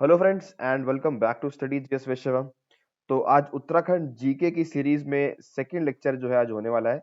Hello friends and welcome back to study GS with Shivam. तो आज Uttarakhand GK की series में सेकंड लेक्चर जो है आज होने वाला है।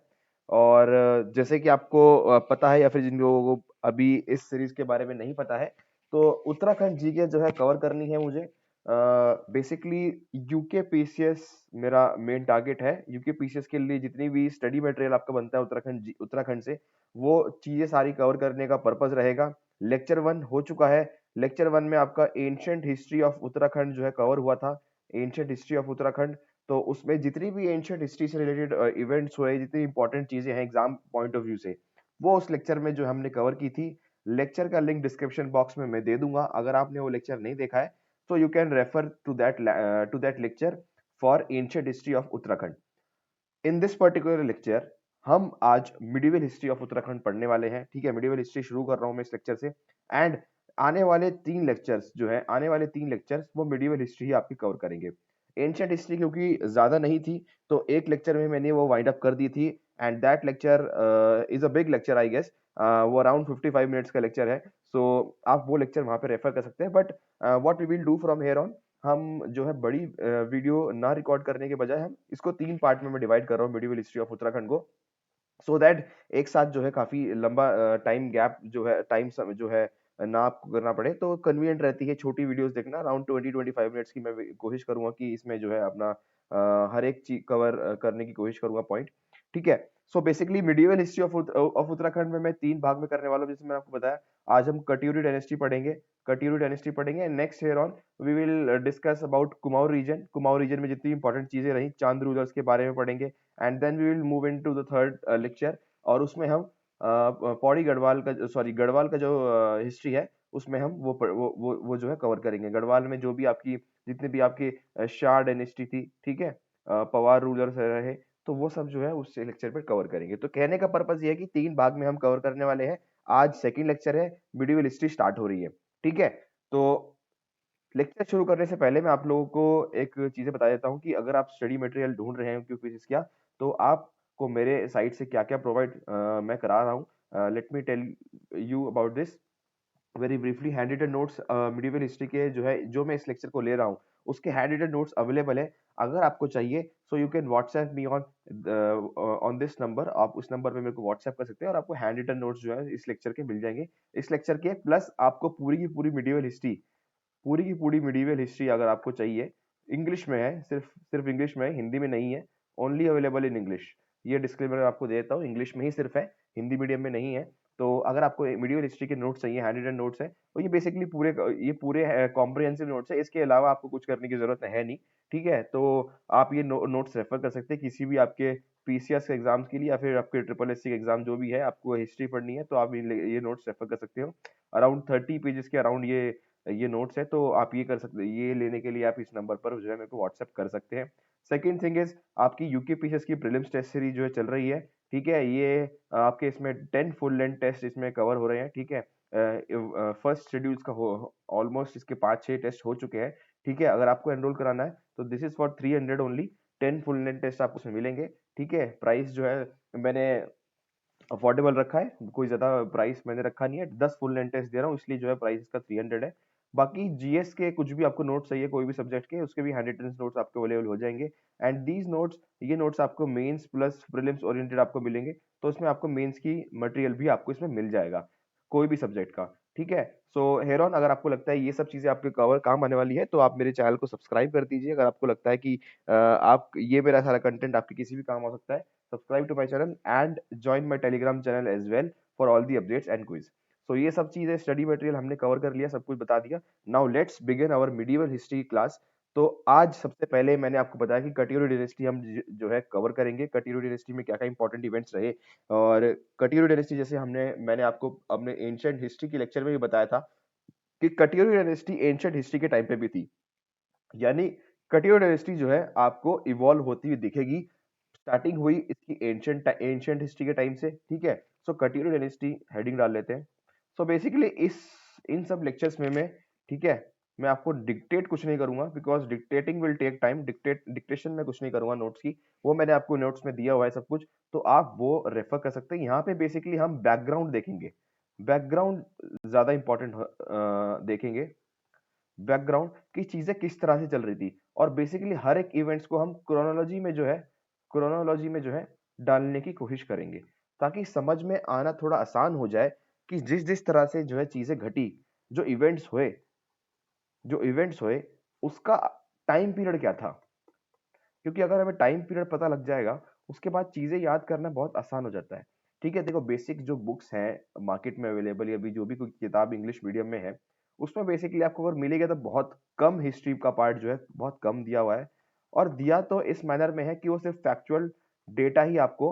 और जैसे कि आपको पता है या फिर जिन लोगों को अभी इस सीरीज के बारे में नहीं पता है, तो उत्तराखंड जीके जो है कवर करनी है मुझे। बेसिकली यूके पीसीएस मेरा मेन टारगेट है। यूके पीसीएस के लिए जितनी भी स्टडी मटेरियल आपका बनता है उत्तराखंड से, वो चीजें सारी कवर करने का पर्पस रहेगा। लेक्चर 1 हो चुका है। लेक्चर 1 में आपका एंशिएंट हिस्ट्री ऑफ उत्तराखंड जो है कवर हुआ था। एंशिएंट हिस्ट्री ऑफ उत्तराखंड, तो उसमें जितनी भी एंशिएंट हिस्ट्री से रिलेटेड इवेंट्स हुए, जितनी इंपॉर्टेंट चीजें हैं एग्जाम पॉइंट ऑफ व्यू से, वो उस लेक्चर में जो हमने कवर की थी। लेक्चर का लिंक डिस्क्रिप्शन बॉक्स में मैं दे दूंगा। अगर आपने वो लेक्चर नहीं देखा है तो you can refer to that lecture for ancient history of Uttarakhand. In this particular lecture हम आज मिडिवल हिस्ट्री ऑफ उत्तराखंड पढ़ने वाले हैं। ठीक है, मिडिवल हिस्ट्री शुरू कर रहा हूं मैं इस लेक्चर से। एंड आने वाले तीन लेक्चर्स वो मिडिवल हिस्ट्री ही आपकी कवर करेंगे। एंशिएंट हिस्ट्री क्योंकि ज्यादा नहीं थी, तो एक लेक्चर में मैंने वो वाइंड अप कर दी थी। And that lecture is a big lecture I guess. वो अराउंड 55 मिनट्स का लेक्चर है। सो आप वो लेक्चर वहां पे रेफर कर सकते हैं। But what we will do from here on, हम जो है बड़ी वीडियो ना रिकॉर्ड करने के बजाय हम इसको 3 पार्ट में मैं डिवाइड कर रहा हूँ मिडिवल हिस्ट्री ऑफ उत्तराखंड को। सो दैट एक साथ जो है काफी लंबा टाइम गैप जो है जो है ना आपको करना पड़े, तो कन्वीनियंट रहती है छोटी वीडियोस देखना। अराउंड 20-25 मिनट्स की मैं कोशिश करूंगा कि इसमें जो है अपना हर एक चीज कवर करने की कोशिश करूंगा पॉइंट। ठीक है। So basically medieval history of Uttarakhand में मैं 3 भाग में करने वाला हूँ, जैसे मैंने आपको बताया। आज हम कटियूरी डायनेस्टी पढ़ेंगे। Next here on we will discuss about Kumaon region. Kumaon region में जितनी इंपॉर्टेंट चीजें रही, चांद रूलर्स के बारे में पढ़ेंगे। And then we will move into the third lecture, और उसमें हम पौड़ी गढ़वाल का जो हिस्ट्री है, उसमें हम वो जो है कवर करेंगे। गढ़वाल में जो भी आपकी जितने भी आपके शाह डायनेस्टी थी, ठीक है, पवार रूलर्स रहे, तो वो सब जो है उस लेक्चर पे कवर करेंगे। तो कहने का पर्पस ये है कि 3 भाग में हम कवर करने वाले हैं। आज सेकंड लेक्चर है, मिडिवल हिस्ट्री स्टार्ट हो रही है। ठीक है। तो लेक्चर शुरू करने से पहले मैं आप लोगों को एक चीजें बता देता हूँ कि अगर आप स्टडी मटेरियल ढूंढ रहे हैं क्योंकि क्या, तो आपको मेरे साइट से क्या क्या प्रोवाइड मैं करा रहा हूँ। Let me tell you about this very briefly. Hand written notes medieval history के जो है, जो मैं इस लेक्चर को ले रहा हूँ, उसके हैंड रिटन नोट्स अवेलेबल है। अगर आपको चाहिए so you can WhatsApp me on this number. आप उस नंबर पे मेरे को व्हाट्सएप कर सकते हैं और आपको हैंड रिटन नोट्स जो है इस लेक्चर के मिल जाएंगे। इस लेक्चर के प्लस आपको पूरी की पूरी मिडिवल हिस्ट्री, पूरी की पूरी मिडिवल हिस्ट्री अगर आपको चाहिए, इंग्लिश में है, सिर्फ सिर्फ इंग्लिश में है, हिंदी में नहीं है। Only available in English. ये डिस्क्लेमर आपको दे देता हूँ, इंग्लिश में ही सिर्फ है, हिंदी मीडियम में नहीं है। तो अगर आपको मिडिवल हिस्ट्री के नोट्स चाहिए, हैंड रिटन नोट्स है, तो ये बेसिकली पूरे कॉम्प्रिहेंसिव नोट्स है। इसके अलावा आपको कुछ करने की जरूरत है नहीं। ठीक है। तो आप ये नोट्स रेफर कर सकते हैं किसी भी आपके पीसीएस के एग्जाम्स के लिए, या फिर आपके ट्रिपल एससी के एग्जाम जो भी है, आपको हिस्ट्री पढ़नी है तो आप ये नोट्स रेफर कर सकते हो। अराउंड 30 पेजेस के अराउंड ये नोट्स है, तो आप ये कर सकते, ये लेने के लिए आप इस नंबर पर जो है मेरे को व्हाट्सएप कर सकते हैं। सेकंड थिंग इज, आपकी यूके पीसीएस की प्रीलिम्स टेस्ट सीरीज जो है चल रही है। ठीक है। ये आपके इसमें 10 फुल लेंथ टेस्ट इसमें कवर हो रहे हैं। ठीक है। फर्स्ट शेड्यूल्स का हो ऑलमोस्ट इसके 5-6 टेस्ट हो चुके हैं। ठीक है। अगर आपको एनरोल कराना है तो this is for 300 only. 10 full length test आपको उसमें मिलेंगे। ठीक है। प्राइस जो है मैंने अफोर्डेबल रखा है, कोई ज्यादा प्राइस मैंने रखा नहीं है। 10 फुल लेंथ टेस्ट दे रहा हूँ, इसलिए जो है प्राइस इसका 300 है। बाकी जीएस के कुछ भी आपको नोट्स चाहिए कोई भी सब्जेक्ट के, उसके भी हैंड रिटन नोट्स आपको अवेलेबल हो जाएंगे। एंड दीज नोट्स, ये नोट्स आपको मेंस प्लस प्रीलिम्स ओरिएंटेड आपको मिलेंगे। तो इसमें आपको मेंस की मटेरियल भी आपको इसमें मिल जाएगा, कोई भी सब्जेक्ट का। ठीक है। सो हेयर ऑन, अगर आपको लगता है ये सब चीजें आपके कवर काम आने वाली है, तो आप मेरे चैनल को सब्सक्राइब कर दीजिए। अगर आपको लगता है कि आप ये मेरा सारा कंटेंट आपके किसी भी काम आ सकता है, subscribe to my channel and join my telegram channel as well for all the updates and quiz. So ये सब चीजें स्टडी मटेरियल हमने कवर कर लिया, सब कुछ बता दिया। Now let's begin our medieval history class. तो आज सबसे पहले मैंने आपको बताया कि कटियूरी डायनेस्टी हम जो है कवर करेंगे। कटियूरी डायनेस्टी में क्या क्या इंपॉर्टेंट इवेंट्स रहे, और कटियूरी डायनेस्टी जैसे मैंने आपको अपने एंशिएंट हिस्ट्री के लेक्चर में भी बताया था कि कटियूरी डायनेस्टी एंशिएंट हिस्ट्री के टाइम पे भी थी। यानी कटियूरी डायनेस्टी जो है आपको इवॉल्व होती हुई दिखेगी। स्टार्टिंग हुई इसकी एंशिएंट हिस्ट्री के टाइम से। ठीक है। सो कटियूरी डायनेस्टी हेडिंग डाल लेते हैं। सो बेसिकली इस इन सब लेक्चर्स में मैं, ठीक है, मैं आपको डिक्टेट कुछ नहीं करूंगा, because dictating will take time. Dictation में कुछ नहीं करूंगा नोट्स की, वो मैंने आपको नोट्स में दिया हुआ है सब कुछ, तो आप वो रेफर कर सकते हैं। यहाँ पे बेसिकली हम बैकग्राउंड देखेंगे, बैकग्राउंड ज्यादा इंपॉर्टेंट देखेंगे। बैकग्राउंड कि चीजें किस तरह से चल रही थी, और बेसिकली हर एक इवेंट्स को हम क्रोनोलॉजी में जो है डालने की कोशिश करेंगे, ताकि समझ में आना थोड़ा आसान हो जाए कि जिस जिस तरह से जो है चीजें घटी, जो इवेंट्स हुए जो इवेंट्स हुए उसका टाइम पीरियड क्या था। क्योंकि अगर हमें टाइम पीरियड पता लग जाएगा, उसके बाद चीजें याद करना बहुत आसान हो जाता है। ठीक है, देखो बेसिक जो बुक्स हैं मार्केट में अवेलेबल, या अभी जो भी कोई किताब इंग्लिश मीडियम में है, उसमें बेसिकली आपको अगर मिलेगा तो बहुत कम हिस्ट्री का पार्ट जो है बहुत कम दिया हुआ है, और दिया तो इस मैनर में है कि वो सिर्फ फैक्चुअल डेटा ही आपको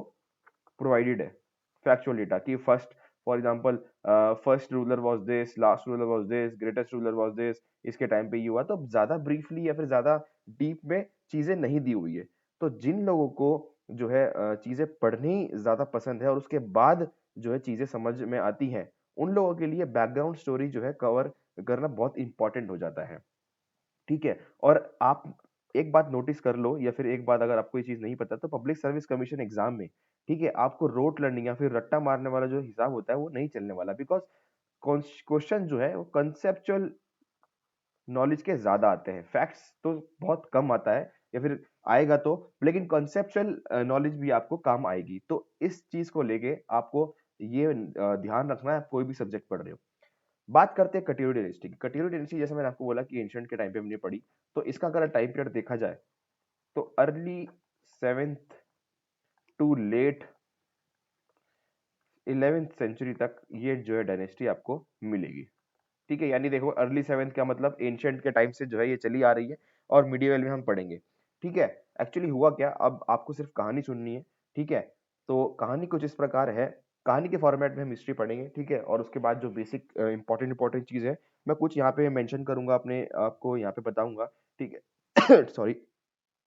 प्रोवाइडेड है। फैक्चुअल डेटा कि first, for example, first ruler was this, last ruler was this, greatest ruler was this, इसके टाइम पे ये हुआ, तो ज्यादा ब्रीफली या फिर ज्यादा डीप में चीजें नहीं दी हुई है। तो जिन लोगों को जो है चीजें पढ़नी ज्यादा पसंद है और उसके बाद जो है चीजें समझ में आती हैं, उन लोगों के लिए बैकग्राउंड स्टोरी जो है कवर करना बहुत इंपॉर्टेंट हो जाता है। ठीक है, और आप एक बात नोटिस कर लो, या फिर एक बात अगर आपको ये चीज नहीं पता, तो पब्लिक सर्विस कमीशन एग्जाम में, ठीक है, आपको रोट लर्निंग या फिर रट्टा मारने वाला जो हिसाब होता है वो नहीं चलने वाला, बिकॉज क्वेश्चन जो है वो कंसेप्चुअल नॉलेज के ज्यादा आते हैं, फैक्ट्स तो बहुत कम आता है, या फिर आएगा तो, लेकिन कंसेप्चुअल नॉलेज भी आपको काम आएगी। तो इस चीज को लेके आपको ये ध्यान रखना है, आप कोई भी सब्जेक्ट पढ़ रहे हो। बात करते हैं कटियोर डायनेस्टी की। कटियोर डायनेस्टी जैसे मैंने आपको बोला कि एंशिएंट के टाइम पे हमने पढ़ी, तो इसका अगर टाइम पीरियड देखा जाए तो early 7th to late 11th century तक ये जो है डायनेस्टी आपको मिलेगी। ठीक है, यानी देखो अर्ली 7th का मतलब एंशिएंट के टाइम से जो है ये चली आ रही है, और मिडिवल में हम पढ़ेंगे। ठीक है, एक्चुअली हुआ क्या, अब आपको सिर्फ कहानी सुननी है। ठीक है, तो कहानी कुछ इस प्रकार है, कहानी के फॉर्मेट में हम हिस्ट्री पढ़ेंगे। ठीक है, और उसके बाद जो बेसिक इंपॉर्टेंट चीज है मैं कुछ यहाँ पे मेंशन करूंगा, अपने आपको यहाँ पे बताऊंगा। ठीक है सॉरी,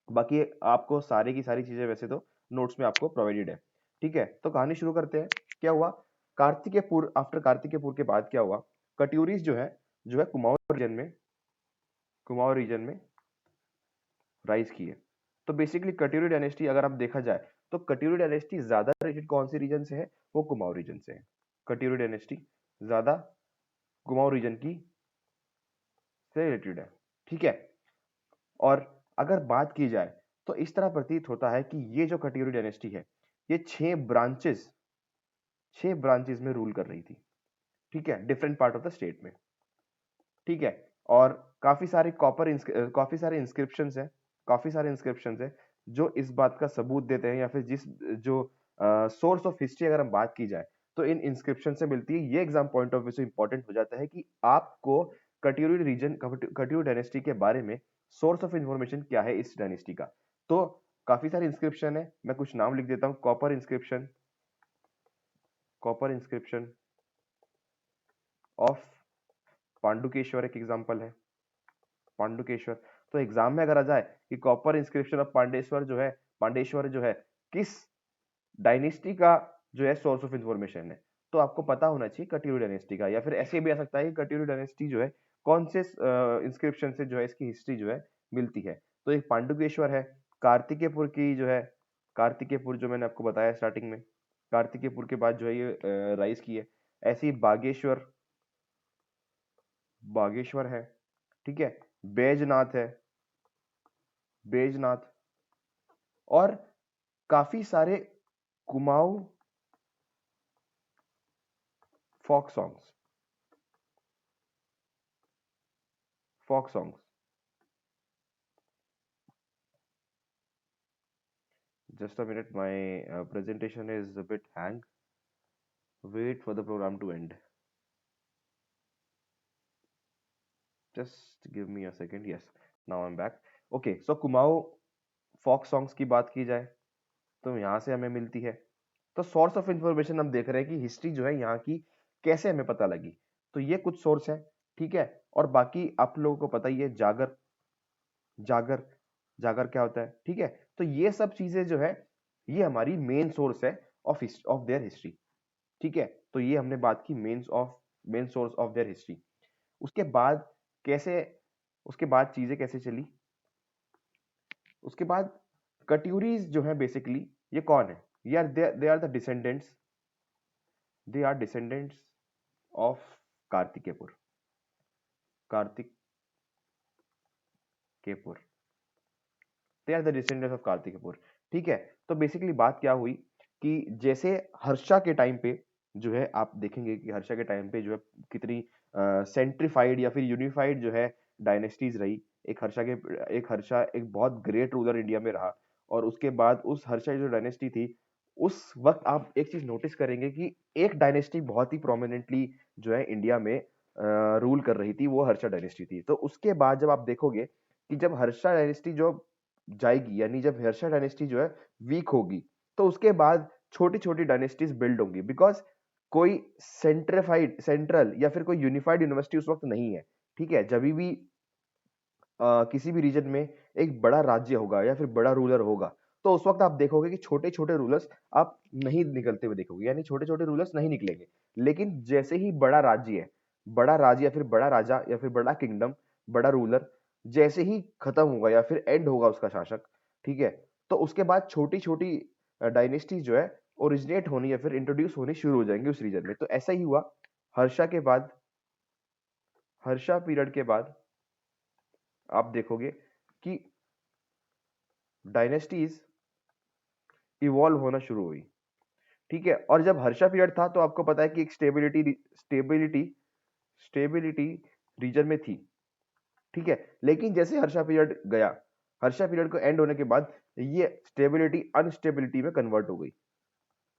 बाकी आपको सारी की सारी चीजें वैसे तो नोट्स में आपको प्रोवाइडेड है। ठीक है, तो कहानी शुरू करते हैं। क्या हुआ, कार्तिकेयपुर, आफ्टर कार्तिकेयपुर के बाद क्या हुआ, कट्यूरीज जो है कुमाऊं रीजन में राइज की है। तो बेसिकली कट्यूरी डायनेस्टी अगर आप देखा जाए, तो कट्यूरी डायनेस्टी ज्यादा रिलेटेड कौन सी रीजन से है, वो कुमाऊं रीजन से है। कट्यूरी डायनेस्टी ज्यादा कुमाऊं रीजन की से रिलेटेड है। ठीक है, और अगर बात की जाए तो इस तरह प्रतीत होता है कि ये जो कट्यूरी डायनेस्टी है, ये 6 ब्रांचेस में रूल कर रही थी। ठीक है, different part of the state में। ठीक है, और काफी सारे इंस्क्रिप्शंस हैं, जो इस बात का सबूत देते हैं, या फिर जिस जो सोर्स ऑफ हिस्ट्री अगर हम बात की जाए तो इन इंस्क्रिप्शन से मिलती है। ये एग्जाम पॉइंट ऑफ व्यू से इंपॉर्टेंट हो जाता है कि आपको कट्यूरी डायनेस्टी के बारे में सोर्स ऑफ इंफॉर्मेशन क्या है इस डायनेस्टी का। तो काफी सारे इंस्क्रिप्शन है, मैं कुछ नाम लिख देता हूं। कॉपर इंस्क्रिप्शन ऑफ पांडुकेश्वर एक एग्जांपल है, पांडुकेश्वर। तो एग्जाम में अगर आ जाए कि कॉपर इंस्क्रिप्शन ऑफ पांडेश्वर जो है किस डायनेस्टी का जो है सोर्स ऑफ इंफॉर्मेशन है, तो आपको पता होना चाहिए कट्यूरी डायनेस्टी का। या फिर ऐसे भी आ सकता है कि कट्यूरी डायनेस्टी जो है कौन से इंस्क्रिप्शन से जो है इसकी हिस्ट्री जो है मिलती है। तो एक पांडुकेश्वर है, कार्तिकेयपुर की जो है, कार्तिकेयपुर जो मैंने आपको बताया स्टार्टिंग में, कार्तिकेयपुर के बाद जो है ये राइज की है। ऐसी बागेश्वर है। ठीक है, बैजनाथ है, बैजनाथ, और काफी सारे Kumaon folk songs folk songs Just a minute, my presentation is a bit hang. Wait for the program to end. Just give me a second. Yes, now I'm back. Okay, so Kumaon folk songs की बात की जाए तो यहाँ से हमें मिलती है। तो सोर्स ऑफ इंफॉर्मेशन हम देख रहे हैं कि हिस्ट्री जो है यहाँ की कैसे हमें पता लगी। तो ये कुछ सोर्स है। ठीक है, और बाकी आप लोगों को पता ही है, जागर जागर क्या होता है। ठीक है, तो ये सब चीजें जो है ये हमारी मेन सोर्स है ऑफ देयर हिस्ट्री। ठीक है, तो ये हमने बात की main source of their history. उसके बाद कैसे उसके बाद चीजें कैसे चली, उसके बाद कट्यूरीज जो है बेसिकली ये कौन है, they are the descendants of Kartikeyapur. Kartikeyapur, they are the descendants of Kartik Kapoor. ठीक है, तो बेसिकली बात क्या हुई कि जैसे हर्षा के टाइम पे जो है, आप देखेंगे कि हर्षा के टाइम पे जो है कितनी सेंट्रीफाइड या फिर यूनिफाइड जो है डायनेस्टीज रही। एक हर्षा एक बहुत ग्रेट रूलर इंडिया में रहा, और उसके बाद उस हर्षा जो डायनेस्टी थी, उस वक्त आप एक चीज नोटिस करेंगे कि एक डायनेस्टी बहुत ही प्रोमिनेंटली जो है इंडिया में रूल कर रही थी, वो हर्षा डायनेस्टी थी। तो उसके बाद जब आप देखोगे कि जब हर्षा डायनेस्टी जो जाएगी, यानी जब हर्षा डायनेस्टी जो है वीक होगी, तो उसके बाद छोटी छोटी डायनेस्टीज बिल्ड होंगी, बिकॉज कोई सेंट्रल या फिर कोई यूनिफाइड यूनिवर्सिटी उस वक्त नहीं है। ठीक है, जब भी किसी भी रीजन में एक बड़ा राज्य होगा या फिर बड़ा रूलर होगा, तो उस वक्त आप देखोगे कि छोटे छोटे रूलर्स आप नहीं निकलते हुए देखोगे, यानी छोटे छोटे रूलर्स नहीं निकलेंगे। लेकिन जैसे ही बड़ा राज्य या फिर बड़ा राजा या फिर बड़ा किंगडम, बड़ा रूलर जैसे ही खत्म होगा या फिर एंड होगा उसका शासक, ठीक है, तो उसके बाद छोटी छोटी डायनेस्टी जो है ओरिजिनेट होनी या फिर इंट्रोड्यूस होनी शुरू हो जाएंगी उस रीजन में। तो ऐसा ही हुआ हर्षा के बाद। हर्षा पीरियड के बाद आप देखोगे कि डायनेस्टीज इवॉल्व होना शुरू हुई। ठीक है, और जब हर्षा पीरियड था तो आपको पता है कि एक स्टेबिलिटी रीजन में थी। ठीक है, लेकिन जैसे हर्षा पीरियड गया, हर्षा पीरियड को एंड होने के बाद ये स्टेबिलिटी अनस्टेबिलिटी में कन्वर्ट हो गई।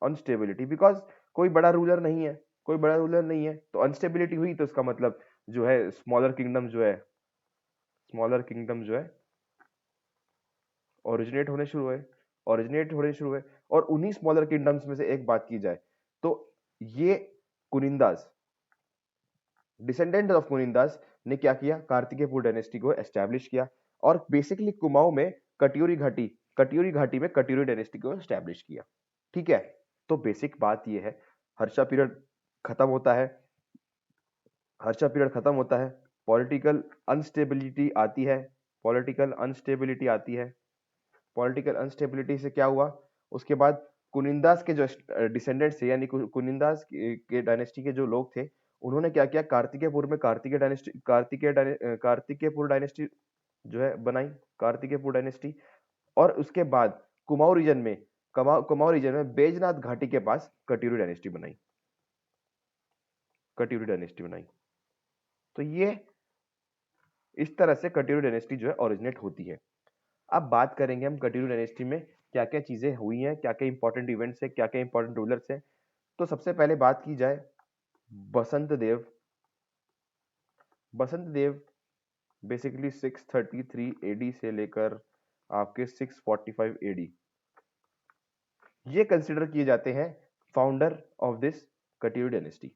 अनस्टेबिलिटी बिकॉज कोई बड़ा रूलर नहीं है, तो अनस्टेबिलिटी हुई, तो इसका मतलब जो है स्मॉलर किंगडम जो है ओरिजिनेट होने शुरू हुए। और उन्हीं स्मॉलर किंगडम्स में से एक बात की जाए तो ये कुनिंदाज, डिसेंडेंट ऑफ कुनिंदाज ने क्या किया, कार्तिकेयपुर डायनेस्टी को एस्टैब्लिश किया, और बेसिकली कुमाऊं में कटियूरी घाटी में कटियूरी डायनेस्टी को एस्टैब्लिश किया। ठीक है, तो बेसिक बात यह है, हर्षा पीरियड खत्म होता है। हर्षा पीरियड खत्म होता है, पॉलिटिकल अनस्टेबिलिटी आती है। पॉलिटिकल अनस्टेबिलिटी आती है। पॉलिटिकल अनस्टेबिलिटी से क्या हुआ, उसके बाद कुनिंदास के जो डिसेंडेंट्स थे, यानी कुनिंदास के डायनेस्टी के जो लोग थे, उन्होंने क्या किया, कार्तिकेयपुर में कार्तिकेयपुर डायनेस्टी जो है बनाई, कार्तिकेयपुर डायनेस्टी। और उसके बाद कुमाऊं रीजन में बैजनाथ घाटी के पास कटियूरी डायनेस्टी बनाई। तो ये इस तरह से कटियूरी डायनेस्टी जो है ओरिजिनेट होती है। अब बात करेंगे हम कटियूरी डायनेस्टी में क्या क्या चीजें हुई हैं, क्या क्या इंपॉर्टेंट इवेंट्स है, क्या क्या इंपॉर्टेंट रूलर्स हैं। तो सबसे पहले बात की जाए बसंत देव। बसंत देव बेसिकली 633 एडी से लेकर आपके 645 एडी ये कंसिडर किए जाते हैं फाउंडर ऑफ दिस कटियूरी डायनेस्टी।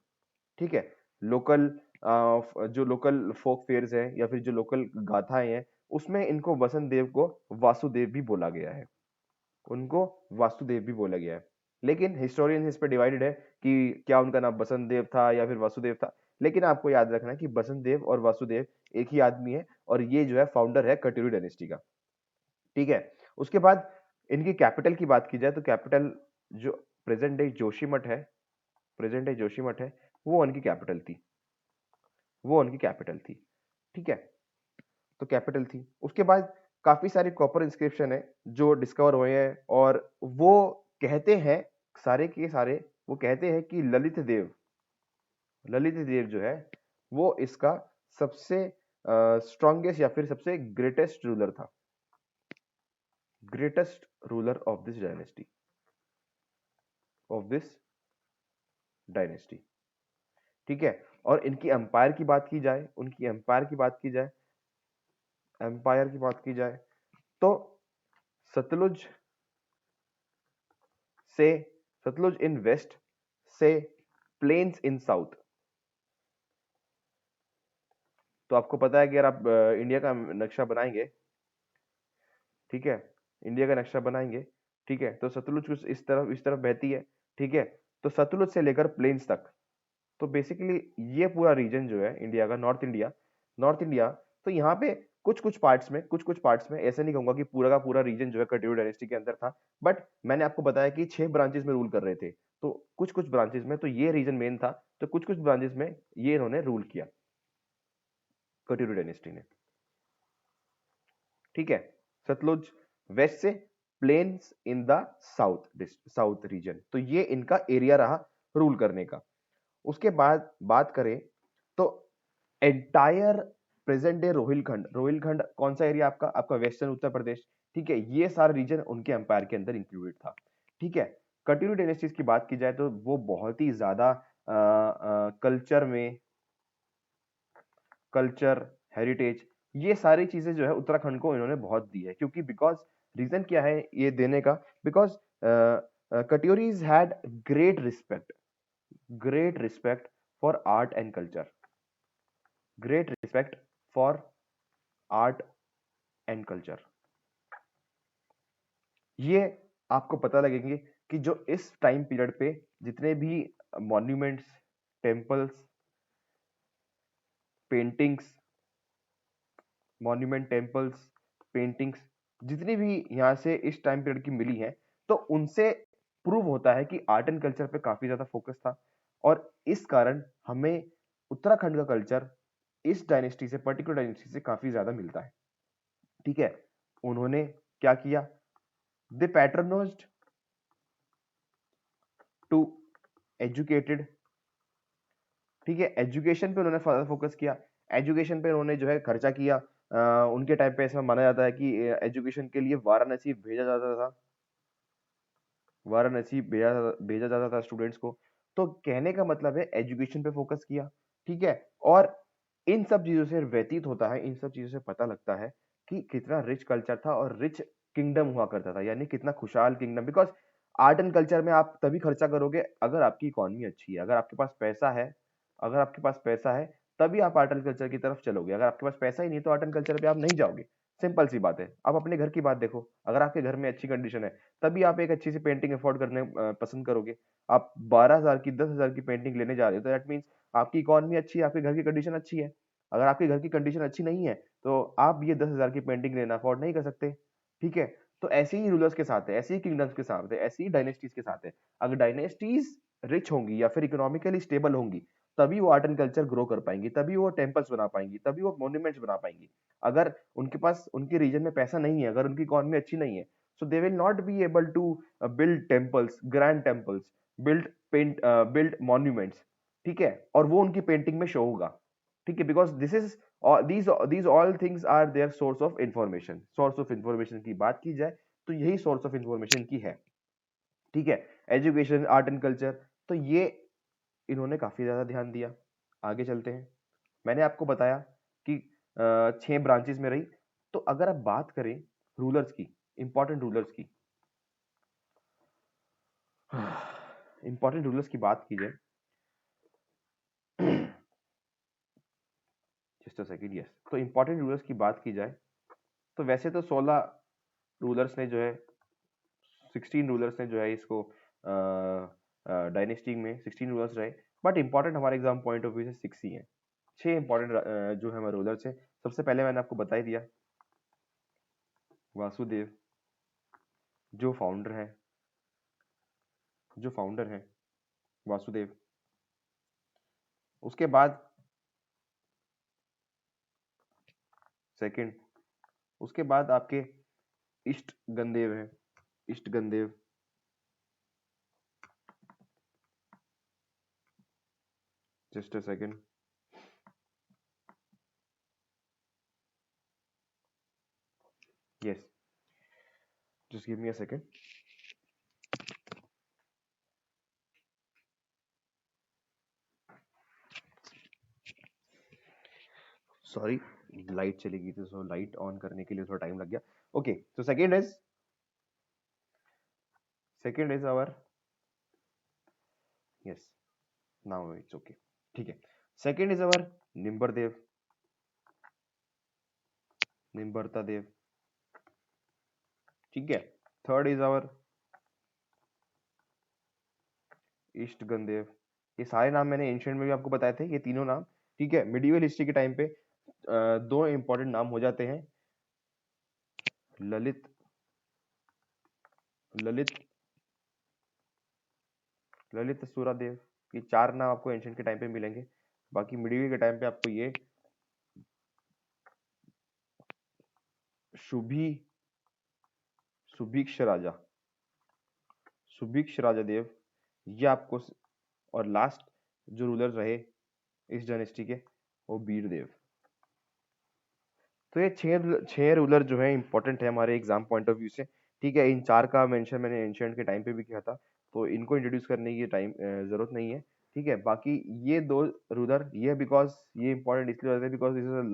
ठीक है, जो लोकल फोक फेयर्स हैं या फिर जो लोकल गाथाएं हैं, उसमें इनको बसंत देव को वासुदेव भी बोला गया है। उनको वासुदेव भी बोला गया है, लेकिन हिस्टोरियंस इस पर डिवाइडेड है कि क्या उनका नाम बसंत देव था या फिर वासुदेव था। लेकिन आपको याद रखना है कि बसंत देव और वासुदेव एक ही आदमी है, और ये जो है फाउंडर है कटियूरी डायनेस्टी का। ठीक है, उसके बाद इनकी कैपिटल की बात की जाए तो कैपिटल जो प्रेजेंट डे जोशीमठ है, वो उनकी कैपिटल थी। ठीक है, तो कैपिटल थी। उसके बाद काफी सारे कॉपर इंस्क्रिप्शन है जो डिस्कवर हुए हैं, और वो कहते हैं सारे के सारे, वो कहते हैं कि ललित देव जो है वो इसका सबसे स्ट्रॉन्गेस्ट या फिर सबसे greatest ruler of this dynasty. ठीक है, और इनकी एम्पायर की बात की जाए, तो सतलुज से सतलुज इन वेस्ट से प्लेन्स इन साउथ। तो आपको पता है कि अगर आप इंडिया का नक्शा बनाएंगे, ठीक है, इंडिया का नक्शा बनाएंगे, ठीक है, तो सतलुज कुछ इस तरफ बहती है। ठीक है, तो सतलुज से लेकर प्लेन्स तक, तो बेसिकली ये पूरा रीजन जो है इंडिया का, नॉर्थ इंडिया, तो यहाँ पे कुछ कुछ पार्ट्स में ऐसे नहीं कहूंगा कि पूरा का पूरा रीजन जो है कटियूरी डायनेस्टी के अंदर था, बट मैंने आपको बताया कि 6 ब्रांचेस में रूल कर रहे थे, तो कुछ कुछ ब्रांचेस में तो ये रीजन मेन था, तो कुछ कुछ ब्रांचेस में ये इन्होंने रूल किया कटियूरी डायनेस्टी ने। ठीक है, सतलुज वेस्ट से, plains in the south region. तो ये इनका एरिया रहा रूल करने का। उसके बाद बात करें तो entire present day Rohilkhand, Rohilkhand कौन सा एरिया आपका, आपका वेस्टर्न उत्तर प्रदेश, ठीक है, ये सारा रीजन उनके एम्पायर के अंदर इंक्लूडेड था। ठीक है, कटियू डायनेस्टीज की बात की जाए तो वो बहुत ही ज्यादा कल्चर में, कल्चर, हेरिटेज, ये सारी चीजें जो है उत्तराखंड को इन्होंने बहुत दी है। क्योंकि बिकॉज रीजन क्या है ये देने का, because Katyuris had great respect, great respect for art and culture, great respect for art and culture. ये आपको पता लगेंगे कि जो इस टाइम पीरियड पे जितने भी monuments, temples, paintings, monument, temples, paintings, जितनी भी यहाँ से इस टाइम पीरियड की मिली है, तो उनसे प्रूव होता है कि आर्ट एंड कल्चर पे काफी ज्यादा फोकस था। और इस कारण हमें उत्तराखंड का कल्चर इस डायनेस्टी से, पर्टिकुलर डायनेस्टी से काफी ज्यादा मिलता है। ठीक है, उन्होंने क्या किया, दे पैट्रोनाइज्ड टू एजुकेटेड, ठीक है, एजुकेशन पे उन्होंने फोकस किया, एजुकेशन पे उन्होंने जो है खर्चा किया। उनके टाइम पे ऐसा माना जाता है कि एजुकेशन के लिए वाराणसी भेजा जाता था, वाराणसी भेजा भेजा जाता था स्टूडेंट्स को। तो कहने का मतलब है एजुकेशन पे फोकस किया। ठीक है, और इन सब चीजों से व्यतीत होता है, इन सब चीजों से पता लगता है कि कितना रिच कल्चर था और रिच किंगडम हुआ करता था, यानी कितना खुशहाल kingdom. Because art and culture में आप तभी खर्चा करोगे अगर आपकी इकोनॉमी अच्छी है, अगर आपके पास पैसा है, अगर आपके पास पैसा है तभी आप आर्ट एंड कल्चर की तरफ चलोगे। अगर आपके पास पैसा ही नहीं तो आर्ट एंड कल्चर पे आप नहीं जाओगे। सिंपल सी बात है। आप अपने घर की बात देखो, अगर आपके घर में अच्छी कंडीशन है तभी आप एक अच्छी सी पेंटिंग अफोर्ड करने पसंद करोगे। आप 12,000 की, 10,000 की पेंटिंग लेने जा रहे हो तो दैट मीन्स आपकी इकोनॉमी अच्छी है, आपके घर की कंडीशन अच्छी है। अगर आपके घर की कंडीशन अच्छी नहीं है तो आप ये 10,000 की पेंटिंग लेना अफोर्ड नहीं कर सकते। ठीक है, तो ऐसे ही रूलर्स के साथ है, ऐसे ही किंगडम्स के साथ है, ऐसी ही डायनेस्टीज के साथ है। अगर डायनेस्टीज रिच होंगी या फिर इकोनॉमिकली स्टेबल होंगी तभी वो आर्ट एंड कल्चर ग्रो कर पाएंगी, तभी वो टेम्पल्स बना पाएंगी, तभी वो मॉन्यूमेंट्स बना पाएंगी। अगर उनके पास, उनके रीजन में पैसा नहीं है, अगर उनकी इकोनॉमी अच्छी नहीं है, so they will not be able to build temples, grand temples, build monuments। ठीक है, और वो उनकी पेंटिंग में शो होगा। ठीक है, because this is, these all things are their source of information। Source of information की बात की जाए तो यही सोर्स ऑफ इंफॉर्मेशन की है। ठीक है, एजुकेशन, आर्ट एंड कल्चर, तो ये इन्होंने काफी ज्यादा ध्यान दिया। आगे चलते हैं। मैंने आपको बताया कि 6 ब्रांचेस में रही। तो अगर आप बात करें रूलर्स की, इंपॉर्टेंट रूलर्स की, इंपॉर्टेंट रूलर्स की बात की जाए, जस्ट अ सेकंड, यस, तो इंपॉर्टेंट रूलर्स की बात की जाए तो वैसे तो 16 रूलर्स ने जो है, 16 रूलर्स ने जो है इसको डायनेस्टी में 16 रूलर्स रहे, बट इंपॉर्टेंट हमारे एग्जाम पॉइंट ऑफ व्यू से 6 ही हैं। 6 इंपॉर्टेंट जो है हमारे रूलर्स हैं। सबसे पहले मैंने आपको बता ही दिया, वासुदेव, जो फाउंडर है, जो फाउंडर है वासुदेव। उसके बाद सेकंड, उसके बाद आपके इष्ट गंदेव है, इष्ट गंदेव। Just a second, yes, just give me a second. Sorry, light चली गई थी, सो लाइट ऑन करने के लिए थोड़ा टाइम लग गया। ओके, तो second is our, yes, now it's okay. ठीक है, second is our Nimbardev, Nimbarta Dev. ठीक है, थर्ड इज आवर ईस्ट गंदेव। ये सारे नाम मैंने एंशिएंट में भी आपको बताए थे, ये तीनों नाम। ठीक है, मिडिवल हिस्ट्री के टाइम पे दो इंपॉर्टेंट नाम हो जाते हैं, ललित, ललित, ललित सूरादेव। ये 4 नाम आपको एंशिएंट के टाइम पे मिलेंगे। बाकी मिडिवल के टाइम पे आपको ये शुभी सुभिक्ष राजा, सुभिक्ष राजा देव, ये आपको और लास्ट जो रूलर रहे इस डायनेस्टी के वो वीरदेव। तो ये छह रूलर जो है इंपॉर्टेंट है हमारे एग्जाम पॉइंट ऑफ व्यू से। ठीक है, इन चार का मेंशन मैंने एंशिएंट के टाइम पे भी किया था, तो इनको इंट्रोड्यूस करने की टाइम जरूरत नहीं है। ठीक है, बाकी ये दो रूलर ये बिकॉज ये इंपॉर्टेंट इसलिए होते हैं because this is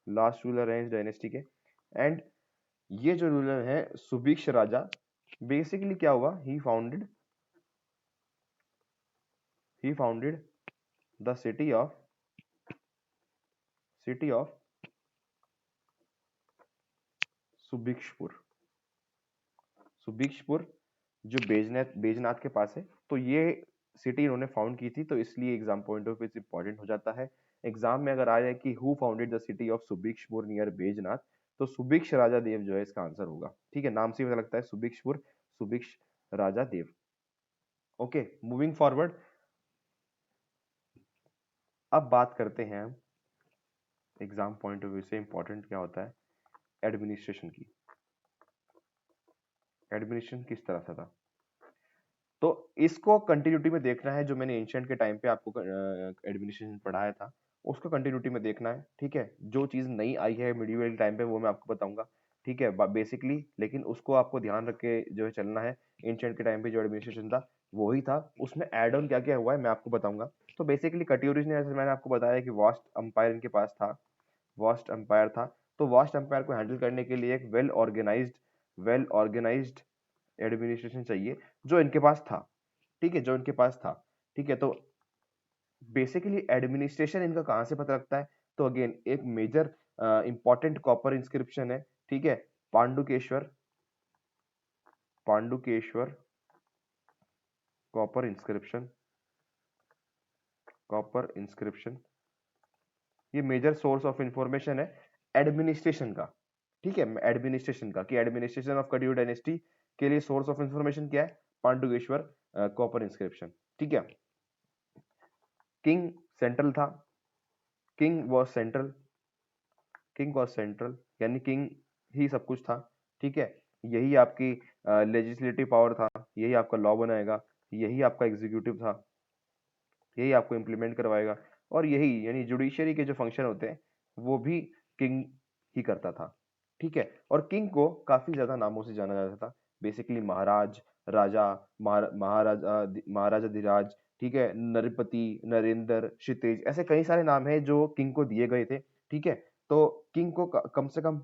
last ruler है इस डायनेस्टी के। एंड ये जो रूलर है सुभिक्ष राजा, बेसिकली क्या हुआ, ही फाउंडेड द सिटी ऑफ सुभिक्षपुर। सुभिक्षपुर जो बेजनाथ के पास है, तो ये सिटी इन्होंने फाउंड की थी, तो इसलिए exam point of view important हो जाता है। एग्जाम में अगर आ जाए कि who founded the city of Subhikshapur near Baijnath, तो सुभिक्ष राजा देव जो है इसका आंसर होगा। ठीक है, नाम से ही पता लगता है सुभिक्षपुर, सुभिक्ष राजा देव। ओके, मूविंग फॉरवर्ड, अब बात करते हैं एग्जाम पॉइंट ऑफ व्यू से इंपॉर्टेंट क्या होता है एडमिनिस्ट्रेशन की। एडमिनिस्ट्रेशन किस तरह से था, तो इसको कंटिन्यूटी में देखना है। जो मैंने एंशिएंट के टाइम पे आपको एडमिनिस्ट्रेशन पढ़ाया था उसको कंटिन्यूटी में देखना है। ठीक है, जो चीज नई आई है मिडिवल टाइम पे वो मैं आपको बताऊंगा। ठीक है, बेसिकली, लेकिन उसको आपको ध्यान रख के जो है चलना है। एंशिएंट के टाइम पे जो एडमिनिस्ट्रेशन था वही था, उसमें एड ऑन क्या क्या हुआ है मैं आपको बताऊंगा। तो बेसिकली कट्यूरिज ने, जैसे मैंने आपको बताया कि वास्ट अंपायर इनके पास था, वास्ट अंपायर था। तो वास्ट अंपायर को हैंडल करने के लिए एक वेल ऑर्गेनाइज्ड एडमिनिस्ट्रेशन चाहिए, जो इनके पास था। ठीक है, जो इनके पास था। ठीक है, तो बेसिकली एडमिनिस्ट्रेशन इनका कहां से पता लगता है, तो अगेन एक मेजर इंपॉर्टेंट कॉपर इंस्क्रिप्शन है। ठीक है, पांडुकेश्वर पांडुकेश्वर कॉपर इंस्क्रिप्शन ये मेजर सोर्स ऑफ इंफॉर्मेशन है एडमिनिस्ट्रेशन का। ठीक है, एडमिनिस्ट्रेशन का, कि एडमिनिस्ट्रेशन ऑफ कट्यूर डायनेस्टी के लिए सोर्स ऑफ इंफॉर्मेशन क्या है, पांडुकेश्वर कॉपर इंस्क्रिप्शन। ठीक है, किंग सेंट्रल था, किंग वॉज सेंट्रल, यानी किंग ही सब कुछ था। ठीक है, यही आपकी लेजिस्लेटिव पावर था, यही आपका लॉ बनाएगा, यही आपका एग्जीक्यूटिव था, यही आपको इम्प्लीमेंट करवाएगा, और यही यानी जुडिशरी के जो फंक्शन होते हैं वो भी किंग ही करता था। ठीक है, और किंग को काफी ज्यादा नामों से जाना जाता था, बेसिकली महाराज, राजा, महाराजा धीराज। ठीक है, नरपति, नरेंद्र, क्षितिज, ऐसे कई सारे नाम हैं जो किंग को दिए गए थे। ठीक है, तो किंग को कम से कम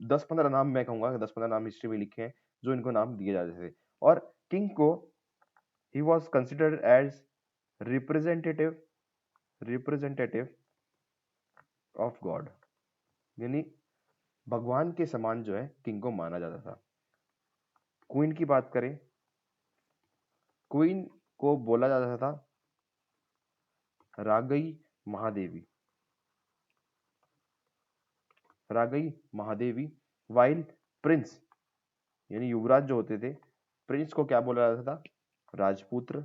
10-15 नाम, मैं कहूंगा 10-15 नाम हिस्ट्री में लिखे हैं जो इनको नाम दिए जाते थे। और किंग को ही was considered as representative representative of God, यानी भगवान के समान जो है किंग को माना जाता था। क्वीन की बात करें, क्वीन को बोला जाता था रागई महादेवी, रागई महादेवी। वाइल प्रिंस यानी युवराज जो होते थे, प्रिंस को क्या बोला जाता था, राजपुत्र,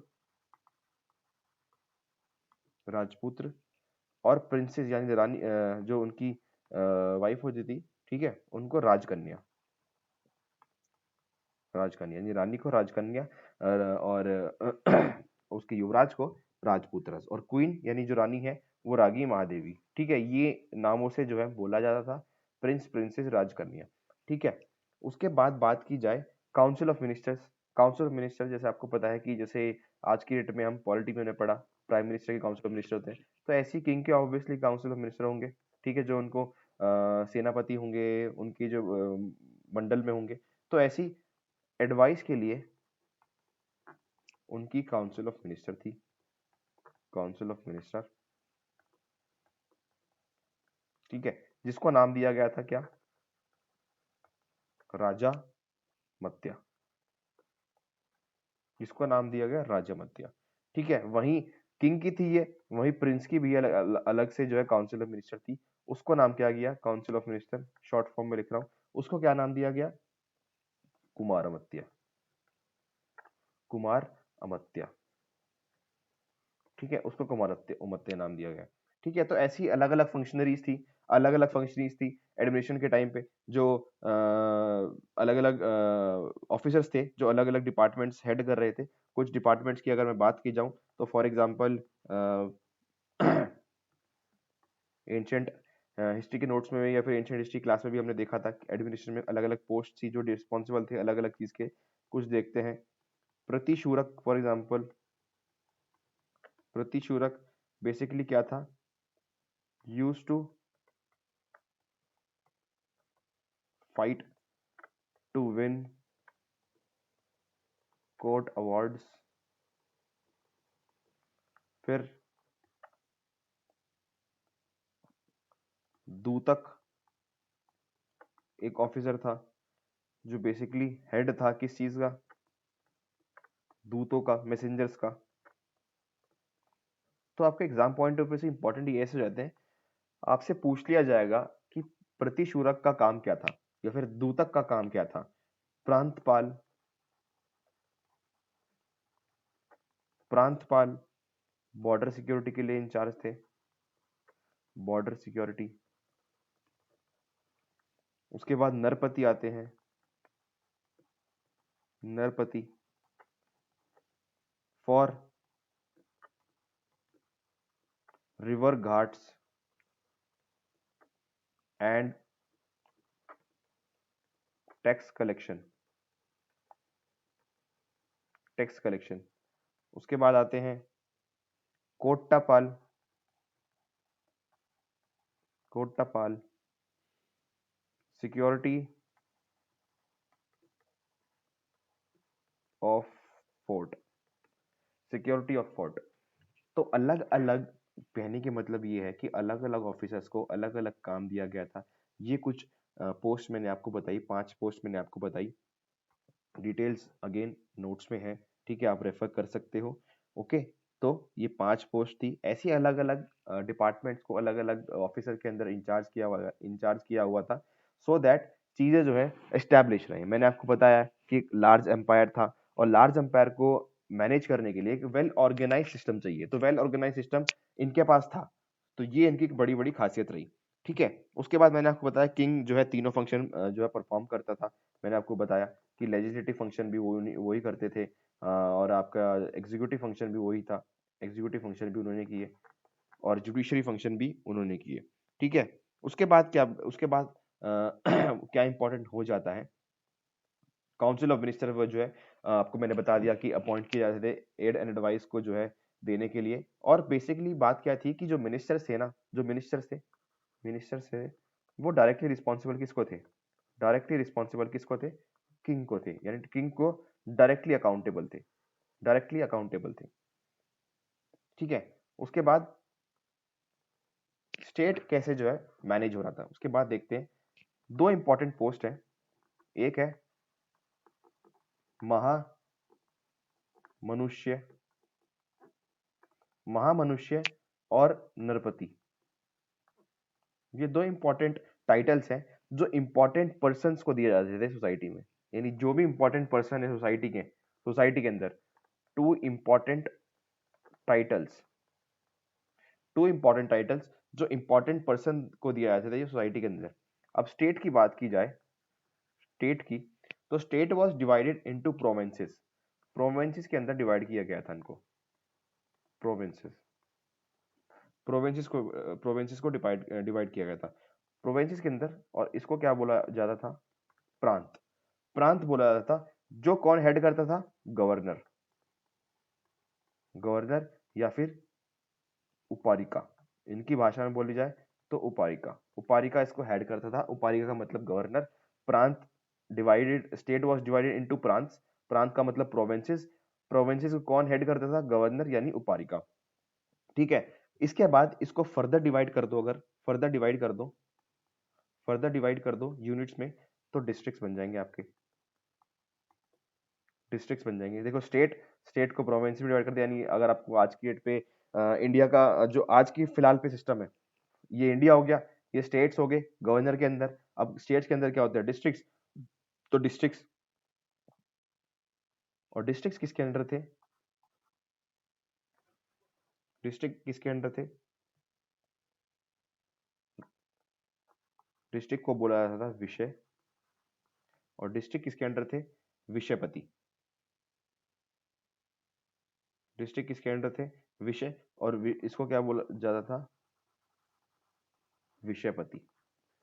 राजपुत्र। और प्रिंसेस यानी रानी, जो उनकी वाइफ होती थी, ठीक है, उनको राजकन्या, राजकन्या यानी रानी को राजकन्या, और उसके युवराज को राजपुत्र, और क्वीन यानी जो रानी है वो रागी महादेवी। ठीक है, ये नामों से जो है बोला जाता था, प्रिंस, प्रिंसेस, राजकन्या। ठीक है, उसके बाद बात की जाए council of ministers. Council of minister जैसे आपको पता है कि जैसे आज की डेट में हम पॉलिटी में पढ़ा, प्राइम मिनिस्टर के काउंसिल ऑफ मिनिस्टर होते हैं, तो ऐसे ही किंग के ऑब्वियसली काउंसिल ऑफ मिनिस्टर होंगे। ठीक है, जो उनको सेनापति होंगे, उनकी जो मंडल में होंगे, तो ऐसी एडवाइस के लिए उनकी काउंसिल ऑफ मिनिस्टर थी, काउंसिल ऑफ मिनिस्टर। ठीक है, जिसको नाम दिया गया था क्या, राजा मत्या, जिसको नाम दिया गया राजा मत्या। ठीक है, वहीं किंग की थी ये, वहीं प्रिंस की भी अलग से जो है काउंसिल ऑफ मिनिस्टर थी, उसको नाम क्या गया, council of minister, short form में लिख रहा हूं, उसको क्या नाम दिया गया, कुमार अमत्या, कुमार अमत्या। ठीक है, उसको कुमार अमत्या नाम दिया गया। ठीक है, तो ऐसी अलग अलग फंक्शनरीज थी, अलग अलग फंक्शनरीज थी एडमिनिस्ट्रेशन के टाइम पे, जो अलग अलग ऑफिसर्स थे जो अलग अलग डिपार्टमेंट्स हेड कर रहे थे। कुछ डिपार्टमेंट्स की अगर मैं बात की जाऊं तो फॉर एग्जांपल एंशियंट हिस्ट्री के नोट्स में या फिर एंशियंट हिस्ट्री क्लास में भी हमने देखा था कि एडमिनिस्ट्रेशन में अलग अलग पोस्ट थी जो रिस्पॉन्सिबल थे अलग अलग चीज के। कुछ देखते हैं। प्रतिशूरक फॉर एग्जांपल, प्रतिशूरक बेसिकली क्या था, used to fight to win court awards. फिर दूतक एक ऑफिसर था जो बेसिकली हेड था किस चीज का, दूतों का, मैसेंजर्स का। तो आपके एग्जाम पॉइंट ऑफ व्यू से इंपॉर्टेंट ये ऐसे हो जाते हैं, आपसे पूछ लिया जाएगा कि प्रतिशूरक का काम क्या था या फिर दूतक का काम क्या था। प्रांतपाल, प्रांतपाल बॉर्डर सिक्योरिटी के लिए इंचार्ज थे, बॉर्डर सिक्योरिटी। उसके बाद नरपति आते हैं, Narpati for river ghats and tax collection, tax collection. उसके बाद आते हैं Kottapal, Kottapal security of fort, security of fort. तो अलग अलग कहने के मतलब ये है कि अलग अलग ऑफिसर्स को अलग अलग काम दिया गया था। ये कुछ पोस्ट मैंने आपको बताई, 5 पोस्ट मैंने आपको बताई। डिटेल्स अगेन नोट्स में है, ठीक है, आप रेफर कर सकते हो। ओके, तो ये 5 पोस्ट थी। ऐसी अलग अलग डिपार्टमेंट्स को अलग अलग ऑफिसर के अंदर इंचार्ज किया हुआ था, सो दैट चीजें जो है एस्टैब्लिश रहे। मैंने आपको बताया कि लार्ज एम्पायर था और लार्ज एम्पायर को मैनेज करने के लिए एक वेल ऑर्गेनाइज सिस्टम चाहिए, तो वेल ऑर्गेनाइज सिस्टम इनके पास था, तो ये इनकी बड़ी बड़ी खासियत रही। ठीक है, उसके बाद मैंने आपको बताया किंग जो है तीनों फंक्शन जो है परफॉर्म करता था। मैंने आपको बताया कि लेजिस्लेटिव फंक्शन भी वही करते थे, और आपका एग्जीक्यूटिव फंक्शन भी वही था, एग्जीक्यूटिव फंक्शन भी उन्होंने किए और जुडिशरी फंक्शन भी उन्होंने किए। ठीक है, उसके बाद क्या, उसके बाद क्या इंपॉर्टेंट हो जाता है, काउंसिल ऑफ मिनिस्टर वो जो है आपको मैंने बता दिया कि अपॉइंट किए जाते थे एड एंड एडवाइस को जो है देने के लिए। और बेसिकली बात क्या थी कि जो मिनिस्टर्स थे ना, जो मिनिस्टर्स थे वो डायरेक्टली रिस्पॉन्सिबल किसको थे, डायरेक्टली रिस्पॉन्सिबल किसको थे, किंग को थे, यानी किंग को डायरेक्टली अकाउंटेबल थे, डायरेक्टली अकाउंटेबल थे। ठीक है, उसके बाद स्टेट कैसे जो है मैनेज हो रहा था, उसके बाद देखते हैं। 2 इंपॉर्टेंट पोस्ट है, एक है महामनुष्य, महामनुष्य और नरपति। ये 2 इंपॉर्टेंट टाइटल्स हैं जो इंपॉर्टेंट पर्सन्स को दिए जाते थे सोसाइटी में, यानी जो भी इंपॉर्टेंट पर्सन है सोसाइटी के अंदर, 2 इंपॉर्टेंट टाइटल्स, 2 इंपॉर्टेंट टाइटल्स जो इंपॉर्टेंट पर्सन को दिया जाते थे ये सोसाइटी के अंदर। अब स्टेट की बात की जाए, स्टेट की, तो state was divided into provinces, provinces के अंदर डिवाइड किया गया था इनको, प्रोविंसेस, प्रोविंसेस को डिवाइड डिवाइड किया गया था प्रोविंसेस के अंदर। और इसको क्या बोला जाता था, प्रांत, प्रांत बोला जाता था। जो कौन हेड करता था, गवर्नर, गवर्नर या फिर उपारिका, इनकी भाषा में बोली जाए तो उपारिका, उपारिका इसको हेड करता था। उपारिका का मतलब गवर्नर। प्रांत divided, state was divided into prants, प्रांत का मतलब प्रोविंसेस, प्रोविंसेस को कौन हेड करता था, गवर्नर यानी उपारिका। ठीक है, इसके बाद इसको फर्दर डिवाइड कर दो, अगर फर्दर डिवाइड कर दो, फर्दर डिवाइड कर दो यूनिट्स में, तो डिस्ट्रिक्ट्स बन जाएंगे आपके, डिस्ट्रिक्ट्स बन जाएंगे। देखो स्टेट, स्टेट को प्रोविंस में डिवाइड कर दिया, यानी अगर आपको आज की डेट पे इंडिया का जो आज की फिलहाल पे सिस्टम है, ये इंडिया हो गया, ये स्टेट्स हो गए गवर्नर के अंदर। अब स्टेट्स के अंदर क्या होता है, डिस्ट्रिक्ट्स, तो डिस्ट्रिक्ट्स, और डिस्ट्रिक्ट्स किसके अंडर थे, डिस्ट्रिक्ट किसके अंडर थे, डिस्ट्रिक्ट को बोला जाता था विषय, और डिस्ट्रिक्ट किसके अंडर थे? विषयपति। डिस्ट्रिक्ट किसके अंडर थे? विषय, और इसको क्या बोला जाता था? विषयपति।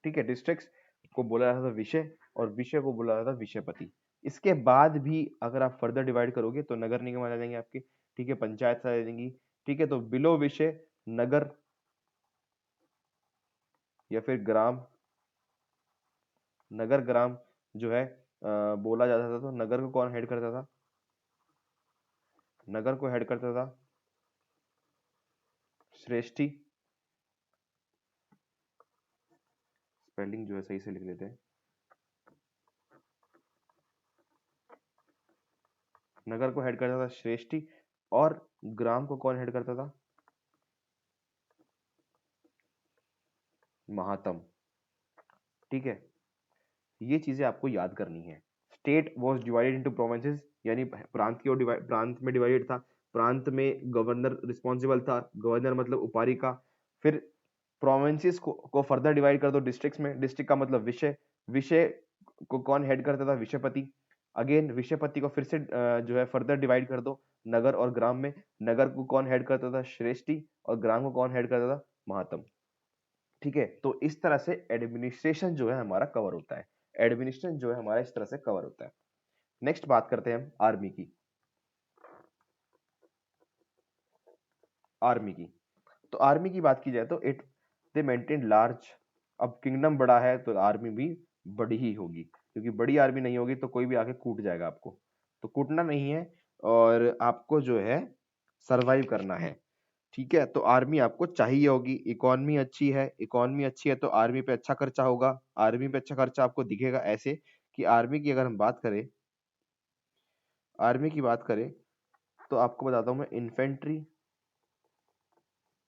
ठीक है, डिस्ट्रिक्ट्स को बोला जाता था विषय, और विषय को बोला जाता था विषयपति। इसके बाद भी अगर आप फर्दर डिवाइड करोगे तो नगर निगम आ जाएंगे आपके, ठीक है, पंचायत आ जाएंगी, ठीक है। तो बिलो विषय नगर या फिर ग्राम, नगर ग्राम जो है बोला जाता था। तो नगर को कौन हेड करता था? नगर को हेड करता था श्रेष्ठी। स्पेलिंग जो है सही से लिख लेते हैं। नगर को हेड करता था श्रेष्ठी, और ग्राम को कौन हेड करता था? महात्म। ठीक है, ये चीजें आपको याद करनी है। State was divided into provinces, यानी प्रांत की ओर प्रांत में डिवाइडेड था। प्रांत में गवर्नर रिस्पॉन्सिबल था, गवर्नर मतलब उपारी का। फिर प्रोविंसेस को फर्दर डिवाइड कर दो डिस्ट्रिक्ट्स में, डिस्ट्रिक्ट का मतलब विषय, विषय को कौन हेड करता था? विषयपति। अगेन विषयपति को फिर से जो है फर्दर डिवाइड कर दो नगर और ग्राम में, नगर को कौन हेड करता था? श्रेष्ठी, और ग्राम को कौन हेड करता था? महात्म। ठीक है, तो इस तरह से एडमिनिस्ट्रेशन जो है हमारा कवर होता है। एडमिनिस्ट्रेशन जो है हमारा इस तरह से कवर होता है। नेक्स्ट बात करते हैं हम आर्मी की। आर्मी की, तो आर्मी की बात की जाए तो इट दे मेंटेन लार्ज। अब किंगडम बड़ा है तो आर्मी भी बड़ी ही होगी, क्योंकि बड़ी आर्मी नहीं होगी तो कोई भी आके कूट जाएगा आपको। तो कूटना नहीं है, और आपको जो है सरवाइव करना है। ठीक है, तो आर्मी आपको चाहिए होगी। इकोनॉमी अच्छी है, इकोनॉमी अच्छी है तो आर्मी पे अच्छा खर्चा होगा। आर्मी पे अच्छा खर्चा आपको दिखेगा ऐसे कि आर्मी की अगर हम बात करें, आर्मी की बात करें तो आपको बताता हूँ मैं। इन्फेंट्री,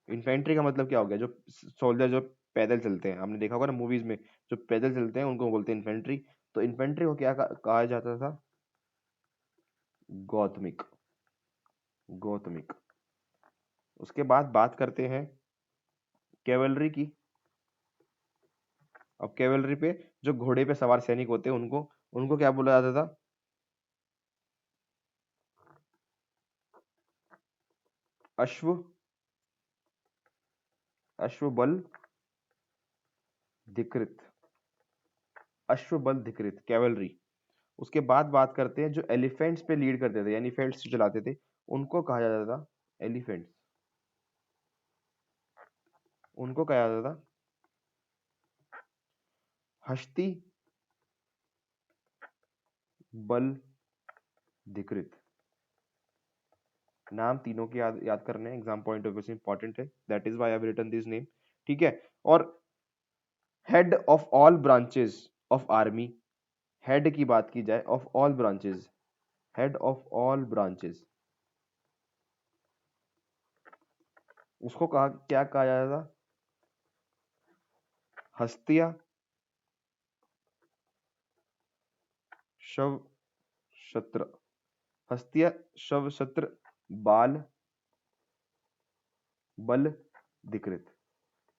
इन्फेंट्री का मतलब क्या हो गया? जो सोल्जर जो पैदल चलते हैं, आपने देखा होगा ना मूवीज में, जो पैदल चलते हैं उनको बोलते हैं इन्फेंट्री। तो इन्फेंट्री को क्या कहा जाता था? गौतमिक। गौतमिक। उसके बाद बात करते हैं कैवलरी की। अब कैवलरी पे जो घोड़े पे सवार सैनिक होते हैं उनको उनको क्या बोला जाता था? अश्व। अश्वबल धिकृत। अश्वबल धिकृत, कैवलरी। उसके बाद बात करते हैं जो एलिफेंट्स पे लीड करते थे, यानी एलिफेंट्स जो चलाते थे, उनको कहा जाता था एलिफेंट्स। उनको कहा जाता था हस्ती बल धिकृत। नाम तीनों के याद करने हैं, एग्जाम पॉइंट ऑफ व्यू से इंपॉर्टेंट है, that is why I have written this name. ठीक है, और head of all branches of army, head की बात की जाए of all branches, head of all branches, उसको कहा क्या कहा जाता था? हस्तिया शव शत्र। हस्तिया शव शत्र बाल बल धिकृत।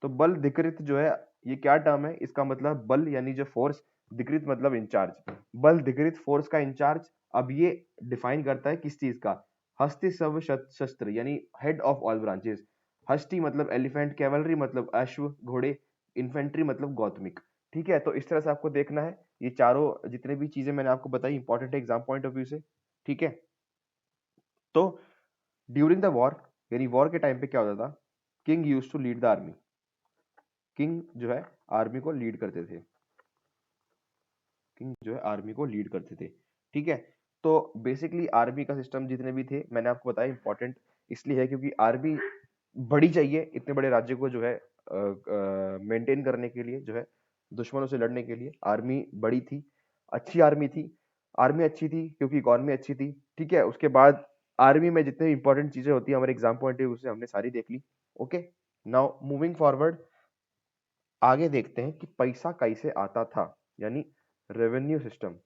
तो बल धिकृत जो है ये क्या टर्म है? इसका मतलब बल यानी जो फोर्स, धिकृत मतलब इंचार्ज। बल धिकृत फोर्स का इंचार्ज। अब ये डिफाइन करता है किस चीज का? हस्ति शव शस्त्र, यानी हेड ऑफ ऑल ब्रांचेस। हस्ति मतलब एलिफेंट, कैवलरी मतलब अश्व घोड़े, इन्फेंट्री मतलब गौतमिक। ठीक है, तो इस तरह से आपको देखना है। ये चारों जितने भी चीजें मैंने आपको बताई इंपॉर्टेंट है एग्जाम पॉइंट ऑफ व्यू से। ठीक है, तो ड्यूरिंग द वॉर, यानी वॉर के टाइम पे क्या होता था? King used to lead the army. King जो है आर्मी को लीड करते थे। किंग जो है आर्मी को लीड करते थे। ठीक है, तो बेसिकली आर्मी का सिस्टम जितने भी थे मैंने आपको बताया, इंपॉर्टेंट इसलिए है क्योंकि आर्मी बड़ी चाहिए इतने बड़े राज्य को जो है मेंटेन करने के लिए, जो है दुश्मनों से लड़ने के लिए आर्मी बड़ी थी, अच्छी आर्मी थी। आर्मी अच्छी थी क्योंकि इकोनॉमी अच्छी थी। ठीक है, उसके बाद आर्मी में जितने भी इंपॉर्टेंट चीजें होती है हमारे एग्जाम पॉइंट ऑफ व्यू से हमने सारी देख ली। ओके, नाउ मूविंग फॉरवर्ड, आगे देखते हैं कि पैसा कैसे आता था, यानी रेवेन्यू सिस्टम।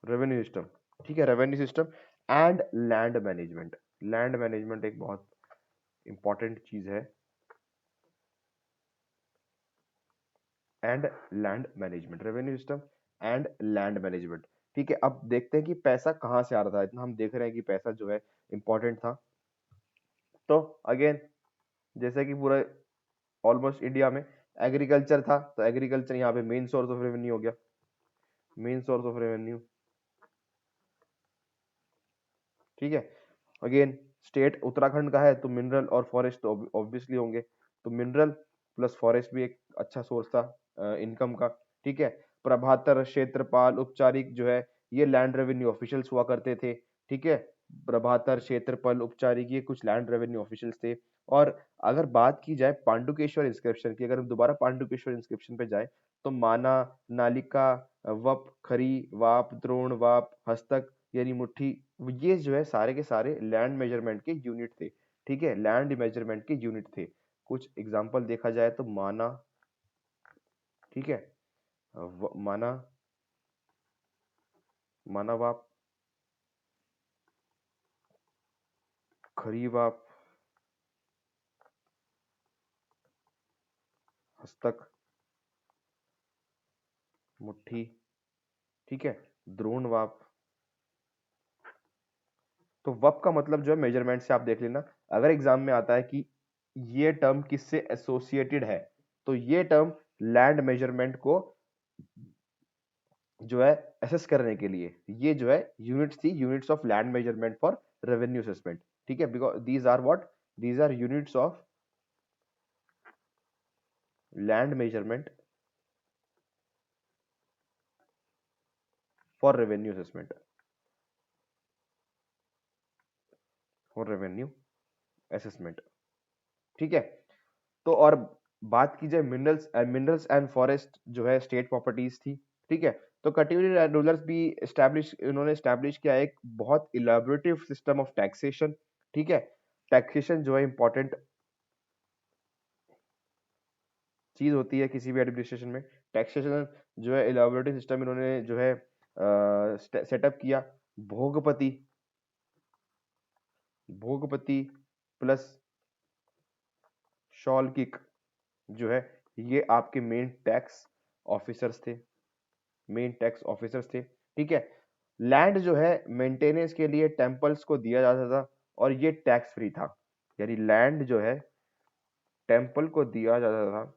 रेवेन्यू सिस्टम, ठीक है, revenue system and land management. Land management एक बहुत इंपॉर्टेंट चीज है। And land management, revenue system and land management. ठीक है, अब देखते हैं कि पैसा कहाँ से आ रहा था। इतना हम देख रहे हैं कि पैसा जो है इंपॉर्टेंट था। तो अगेन जैसे कि पूरा ऑलमोस्ट इंडिया में एग्रीकल्चर था, तो एग्रीकल्चर यहाँ पे मेन सोर्स ऑफ रेवेन्यू हो गया, मेन सोर्स ऑफ रेवेन्यू। ठीक है, अगेन स्टेट उत्तराखंड का है तो मिनरल और फॉरेस्ट तो ऑब्वियसली होंगे, तो मिनरल प्लस फॉरेस्ट भी एक अच्छा सोर्स था इनकम का। ठीक है, प्रभातर, क्षेत्रपाल, उपचारिक जो है ये लैंड रेवेन्यू ऑफिशियल्स हुआ करते थे। ठीक है, प्रभातर, क्षेत्रपाल, उपचारिक ये कुछ लैंड रेवेन्यू ऑफिशियल्स थे। और अगर बात की जाए पांडुकेश्वर इंस्क्रिप्शन की, अगर हम दोबारा पांडुकेश्वर इंस्क्रिप्शन पे जाए तो माना, नालिका, वप, खरी, वाप, द्रोण, वाप, हस्तक यानी मुट्ठी, ये जो है सारे के सारे लैंड मेजरमेंट के यूनिट थे। ठीक है, लैंड मेजरमेंट के यूनिट थे। कुछ एग्जांपल देखा जाए तो माना, ठीक है, माना, मानावाप, खरीवाप, हस्तक, मुट्ठी, ठीक है, द्रोणवाप। तो वप का मतलब जो है मेजरमेंट से आप देख लेना। अगर एग्जाम में आता है कि ये टर्म किससे एसोसिएटेड है, तो ये टर्म लैंड मेजरमेंट को जो है असेस करने के लिए, ये जो है यूनिट्स थी, units of land measurement for revenue assessment. ठीक है, because these are what, these are units of land measurement for revenue assessment, for revenue assessment. ठीक है, तो और बात की जाए मिनरल्स, मिनरल्स एंड फॉरेस्ट जो है स्टेट प्रॉपर्टीज थी। ठीक है, तो कटिवरी रूलर्स भी इन्होंने एस्टैब्लिश किया एक बहुत इलेबोरेटिव सिस्टम ऑफ टैक्सेशन। ठीक है, टैक्सेशन जो है इंपॉर्टेंट चीज होती है किसी भी एडमिनिस्ट्रेशन में। टैक्सेशन जो है इलेबोरेटिव सिस्टम इन्होंने जो है सेटअप किया। भोगपति, भोगपति प्लस शॉलकिक जो है ये आपके मेन टैक्स ऑफिसर्स थे, मेन टैक्स ऑफिसर्स थे। ठीक है, लैंड जो है मेंटेनेंस के लिए टेम्पल्स को दिया जाता था और ये टैक्स फ्री था, यानी लैंड जो है टेम्पल को दिया जाता था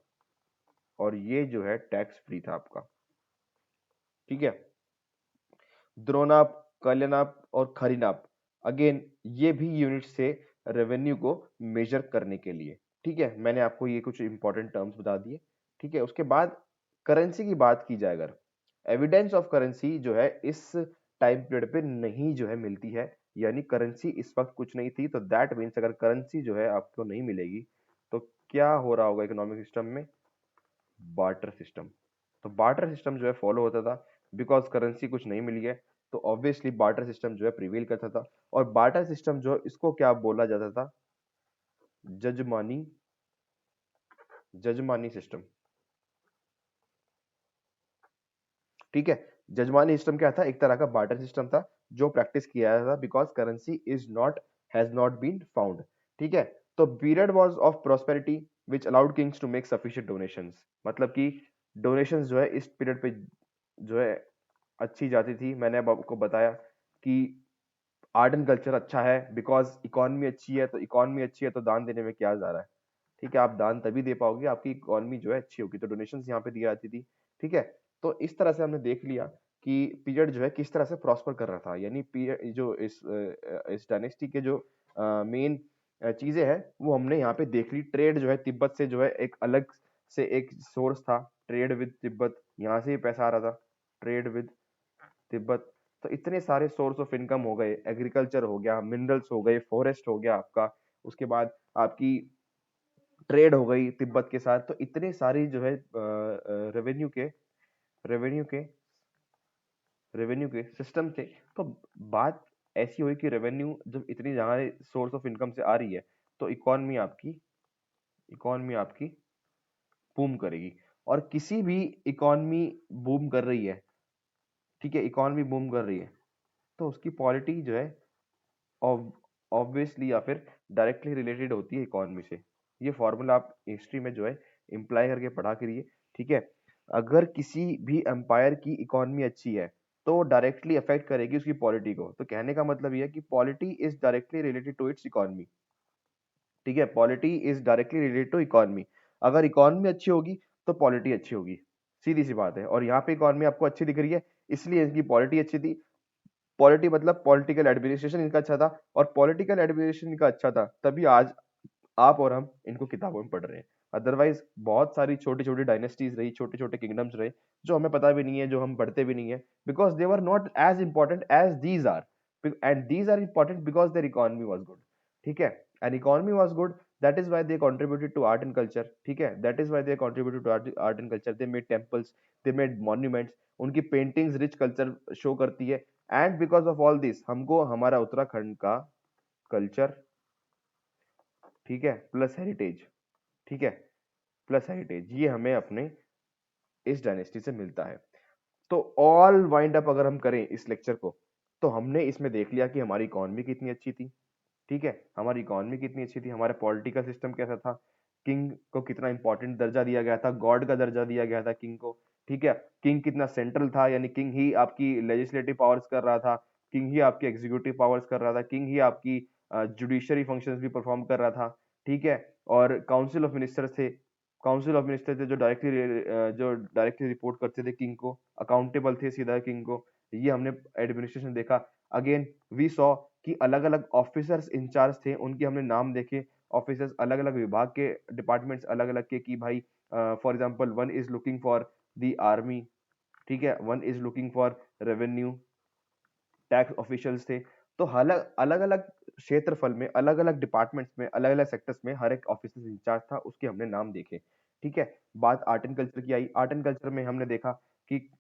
और ये जो है टैक्स फ्री था आपका। ठीक है, द्रोणाप, कल्याणाप और खरीनाप, अगेन ये भी यूनिट से रेवेन्यू को मेजर करने के लिए। ठीक है, मैंने आपको ये कुछ इंपॉर्टेंट टर्म्स बता दिए। ठीक है, उसके बाद करेंसी की बात की जाए, अगर एविडेंस ऑफ करेंसी जो है इस टाइम पीरियड पे नहीं जो है मिलती है, यानी करेंसी इस वक्त कुछ नहीं थी, तो दैट मीन्स अगर करेंसी जो है आपको नहीं मिलेगी तो क्या हो रहा होगा इकोनॉमिक सिस्टम में, बार्टर सिस्टम। तो बार्टर सिस्टम जो है फॉलो होता था, बिकॉज करेंसी कुछ नहीं मिली है, तो ऑब्वियसली बार्टर सिस्टम जो है प्रिवेल करता था। और बार्टर सिस्टम जो इसको क्या बोला जाता था, जजमानी, जजमानी सिस्टम। ठीक है, जजमानी सिस्टम क्या था, एक तरह का बार्टर सिस्टम था जो प्रैक्टिस किया जाता था, because currency is not, has not been found. ठीक है, तो period was of prosperity which allowed kings to make sufficient donations, मतलब कि डोनेशंस जो है इस पीरियड पे जो है अच्छी जाती थी। मैंने अब आपको बताया कि आर्ट एंड कल्चर अच्छा है बिकॉज इकोनॉमी अच्छी है, तो इकोनॉमी अच्छी है तो दान देने में क्या जा रहा है। ठीक है, आप दान तभी दे पाओगे आपकी इकोनॉमी जो है अच्छी होगी, तो डोनेशंस यहाँ पे दी जाती थी। ठीक है, तो इस तरह से हमने देख लिया कि पीरियड जो है किस तरह से प्रॉस्पर कर रहा था, यानी पीरियड जो इस डायनेस्टी के जो मेन चीजें हैं वो हमने यहाँ पे देख ली। ट्रेड जो है तिब्बत से जो है एक अलग से एक सोर्स था, ट्रेड विद तिब्बत, यहाँ से ही पैसा आ रहा था, ट्रेड विद तिब्बत। तो इतने सारे सोर्स ऑफ इनकम हो गए, एग्रीकल्चर हो गया, मिनरल्स हो गए, फॉरेस्ट हो गया आपका, उसके बाद आपकी ट्रेड हो गई तिब्बत के साथ, तो इतने सारी जो है रेवेन्यू के रेवेन्यू के रेवेन्यू के सिस्टम थे। तो बात ऐसी हुई कि रेवेन्यू जब इतनी ज्यादा सोर्स ऑफ इनकम से आ रही है तो इकोनॉमी आपकी बूम करेगी। और किसी भी इकोनॉमी बूम कर रही है, ठीक है, इकोनॉमी बूम कर रही है तो उसकी पॉलिटी जो है ऑब्वियसली या फिर डायरेक्टली रिलेटेड होती है इकोनॉमी से। ये फॉर्मूला आप हिस्ट्री में जो है इम्प्लाई करके पढ़ा करिए। ठीक है, अगर किसी भी एम्पायर की इकोनॉमी अच्छी है तो डायरेक्टली अफेक्ट करेगी उसकी पॉलिटी को। तो कहने का मतलब ये है कि polity is directly related to its economy. ठीक है, polity is directly related to economy. अगर इकोनॉमी अच्छी होगी तो पॉलिटी अच्छी होगी, सीधी सी बात है। और यहाँ पे इकोनॉमी आपको अच्छी दिख रही है इसलिए इनकी पॉलिटी अच्छी थी। पॉलिटी मतलब पॉलिटिकल एडमिनिस्ट्रेशन इनका अच्छा था, और पॉलिटिकल एडमिनिस्ट्रेशन इनका अच्छा था तभी आज आप और हम इनको किताबों में पढ़ रहे हैं। अदरवाइज बहुत सारी छोटी छोटी डायनेस्टीज रही, छोटे छोटे किंगडम्स रहे जो हमें पता भी नहीं है, जो हम पढ़ते भी नहीं है, because they were not as important as these are, and these are important because their economy was good. ठीक है, and economy was good, that is why they contributed to art and culture. ठीक है, that is why they contributed to art and culture. They made temples, they made monuments, उनकी paintings rich culture show करती है। And because of all this हमको हमारा उत्तराखंड का culture, ठीक है, प्लस हेरिटेज, ठीक है, प्लस हेरिटेज, ये हमें अपने इस डायनेस्टी से मिलता है। तो ऑल वाइंड अप अगर हम करें इस लेक्चर को, तो हमने इसमें देख लिया कि हमारी इकोनॉमी कितनी अच्छी थी। ठीक है, हमारी इकोनॉमी कितनी अच्छी थी, हमारा पॉलिटिकल सिस्टम कैसा था, किंग को कितना इंपॉर्टेंट दर्जा दिया गया था, गॉड का दर्जा दिया गया था किंग को। ठीक है, किंग कितना सेंट्रल था, यानी किंग ही आपकी लेजिस्लेटिव पावर्स कर रहा था, किंग ही आपकी एग्जीक्यूटिव पावर्स कर रहा था, किंग ही आपकी जुडिशरी फंक्शंस भी परफॉर्म कर रहा था। ठीक है, और काउंसिल ऑफ मिनिस्टर्स थे, काउंसिल ऑफ मिनिस्टर थे जो डायरेक्टली रिपोर्ट करते थे किंग को, अकाउंटेबल थे सीधा किंग को। ये हमने एडमिनिस्ट्रेशन देखा। अगेन वी सॉ कि अलग अलग ऑफिसर्स इंचार्ज थे, उनके हमने नाम देखे। ऑफिसर्स अलग अलग विभाग के, डिपार्टमेंट्स अलग अलग के, कि भाई for example one is looking for the army, ठीक है, one is looking for revenue, tax officials थे। तो अलग अलग अलग क्षेत्रफल में, अलग अलग डिपार्टमेंट्स में, अलग अलग सेक्टर्स में हर एक ऑफिसर इंचार्ज था, उसके हमने नाम देखे। ठीक है, बात आर्ट एंड कल्चर की आई। आर्ट एंड कल्चर में हमने देखा कि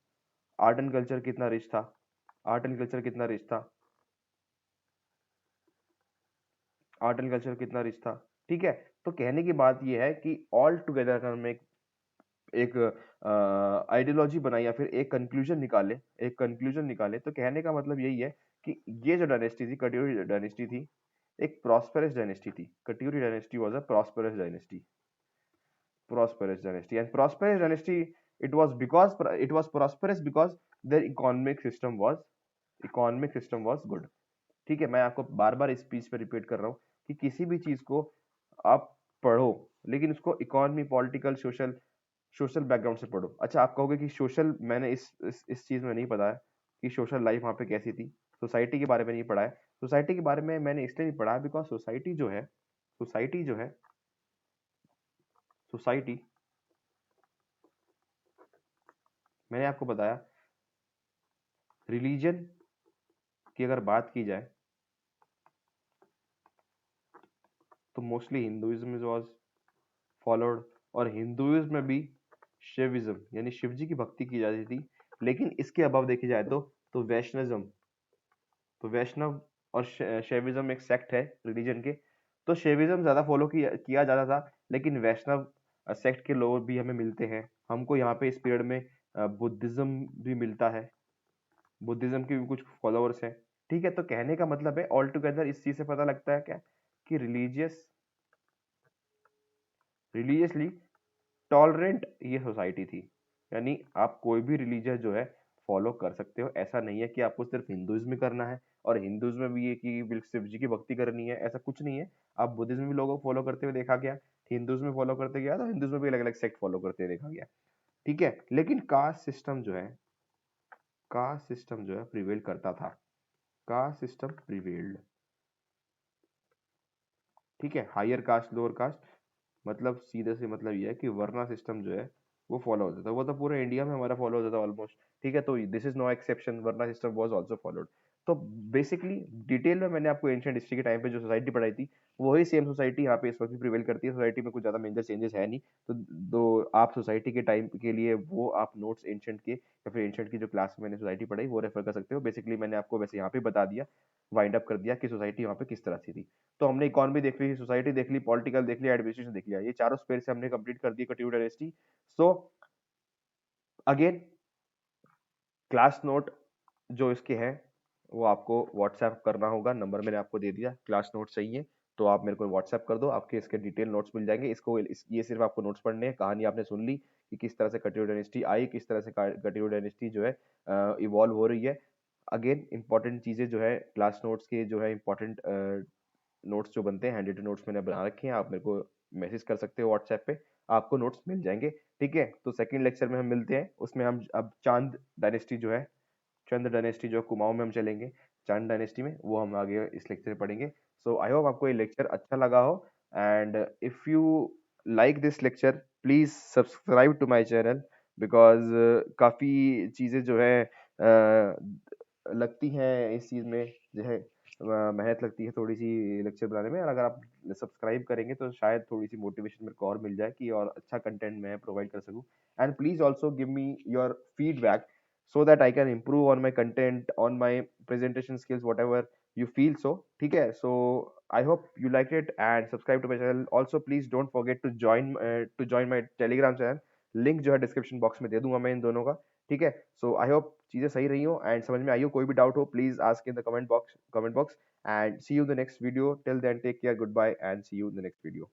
आर्ट एंड कल्चर कितना रिच था, आर्ट एंड कल्चर कितना रिच था, आर्ट एंड कल्चर कितना रिच था। ठीक है, तो कहने की बात यह है कि ऑल टुगेदर अगर हम एक आइडियोलॉजी बनाए या फिर एक कंक्लूजन निकाले, एक कंक्लूजन निकाले, तो कहने का मतलब यही है कि ये जो डायनेस्टी थी, कट्यूरी डायनेस्टी थी, एक प्रॉस्पेरस डायनेस्टी थी। Katyuri dynasty was a prosperous dynasty, prosperous dynasty, and prosperous dynasty, it was prosperous because their economic system was good. ठीक है, मैं आपको बार बार इस पीस पे रिपीट कर रहा हूँ कि किसी भी चीज को आप पढ़ो, लेकिन उसको economy, political, social, social background से पढ़ो। अच्छा, आप कहोगे कि सोशल, मैंने इस चीज में नहीं पता है कि सोशल लाइफ वहाँ पे कैसी थी, सोसाइटी के बारे में नहीं पढ़ा है। सोसाइटी के बारे में मैंने इसलिए नहीं पढ़ा बिकॉज सोसाइटी जो है सोसाइटी, मैंने आपको बताया, रिलीजन की अगर बात की जाए तो मोस्टली हिंदुइज्म वाज फॉलोड, और हिंदुइज्म में भी शिविज्म यानी शिव जी की भक्ति की जाती थी। लेकिन इसके अबव देखी जाए तो वैष्णविज्म, तो वैष्णव और शैविज्म एक सेक्ट है रिलीजन के। तो शैविज्म ज्यादा फॉलो किया जाता था, लेकिन वैष्णव सेक्ट के लोग भी हमें मिलते हैं। हमको यहाँ पे इस पीरियड में बुद्धिज्म भी मिलता है, बुद्धिज्म के भी कुछ फॉलोअर्स हैं। ठीक है, तो कहने का मतलब है ऑल टुगेदर इस चीज से पता लगता है क्या, कि रिलीजियसली टॉलरेंट ये सोसाइटी थी। यानी आप कोई भी रिलीजन जो है फॉलो कर सकते हो, ऐसा नहीं है कि आपको सिर्फ हिंदुइज्म में करना है और हिंदुइज्म में भी ये कि बिल्कुल शिव जी की भक्ति करनी है, ऐसा कुछ नहीं है। आप बुद्धिज्म भी लोगों को फॉलो करते हुए देखा गया, हिंदुइज्म में फॉलो करते गया, तो हिंदुइज्म में भी अलग अलग सेक्ट फॉलो करते हुए देखा गया। ठीक है, लेकिन कास्ट सिस्टम जो है प्रिवेल करता था, कास्ट सिस्टम प्रिवेल्ड। ठीक है, हायर कास्ट लोअर कास्ट, मतलब सीधे से मतलब ये है कि वर्ना सिस्टम जो है वो फॉलो होता था, वो तो पूरे इंडिया में हमारा फॉलो होता था ऑलमोस्ट। ठीक है, तो this is no exception, varna system was also followed. तो बेसिकली डिटेल में मैंने आपको एंशिएंट हिस्ट्री के टाइम पे जो सोसाइटी पढ़ाई थी, वही सेम सोसाइटी यहाँ पे इस वक्त भी प्रिवेल करती है। सोसाइटी में कुछ ज्यादा मेजर चेंजेस है नहीं। तो दो आप सोसाइटी के टाइम के लिए वो आप नोट्स एंशिएंट के या फिर एंशिएंट की जो क्लास में मैंने सोसाइटी पढ़ाई वो रेफर कर सकते हो। बेसिकली मैंने आपको वैसे यहाँ पे बता दिया, वाइंड अप कर दिया कि सोसाइटी वहाँ पे किस तरह से थी। तो हमने इकोनॉमी देख ली, सोसाइटी देख ली, पॉलिटिकल देख लिया, एडमिनिस्ट्रेशन देख लिया, ये चारों स्पेयर से हमने कंप्लीट कर दी Katyuri dynasty. So again class note जो इसके हैं वो आपको व्हाट्सएप करना होगा, नंबर मैंने आपको दे दिया, क्लास नोट चाहिए तो आप मेरे को व्हाट्सएप कर दो, आपके इसके डिटेल नोट्स मिल जाएंगे। ये सिर्फ आपको नोट्स पढ़ने हैं। कहानी आपने सुन ली कि किस तरह से कटियो डायनेस्टी आई, किस तरह से कटियो डायनेस्टी जो है इवॉल्व हो रही है। अगेन इंपॉर्टेंट चीज़ें जो है क्लास नोट्स के जो है इंपॉर्टेंट नोट्स जो बनते हैं, हैंड रिटन नोट्स मैंने बना रखे हैं, आप मेरे को मैसेज कर सकते हो व्हाट्सएप पे, आपको नोट्स मिल जाएंगे। ठीक है, तो सेकंड लेक्चर में हम मिलते हैं, उसमें हम अब चांद डायनेस्टी जो है, चंद डायनेस्टी जो कुमाऊं में हम चलेंगे, चांद डायनेस्टी में, वो हम आगे इस लेक्चर में पढ़ेंगे। सो आई होप आपको ये लेक्चर अच्छा लगा हो, and if you like this lecture please subscribe to my channel, because काफ़ी चीज़ें जो है लगती हैं इस चीज़ में, जो है मेहनत लगती है थोड़ी सी लेक्चर बनाने में, और अगर आप सब्सक्राइब करेंगे तो शायद थोड़ी सी मोटिवेशन मेरे को और मिल जाए कि और अच्छा कंटेंट मैं प्रोवाइड कर सकूं। And please also give me your feedback so that I can improve on my content, on my presentation skills, whatever you feel so. ठीक है, so I hope you liked it and subscribe to my channel. Also, please don't forget to join my Telegram channel. Link जो है description box में दे दूंगा मैं इन दोनों का। ठीक है, सो आई होप चीजें सही रही हो एंड समझ में आई हो। कोई भी डाउट हो please ask in the comment box and see you in the next video. Till then take care, good bye and see you in the next video.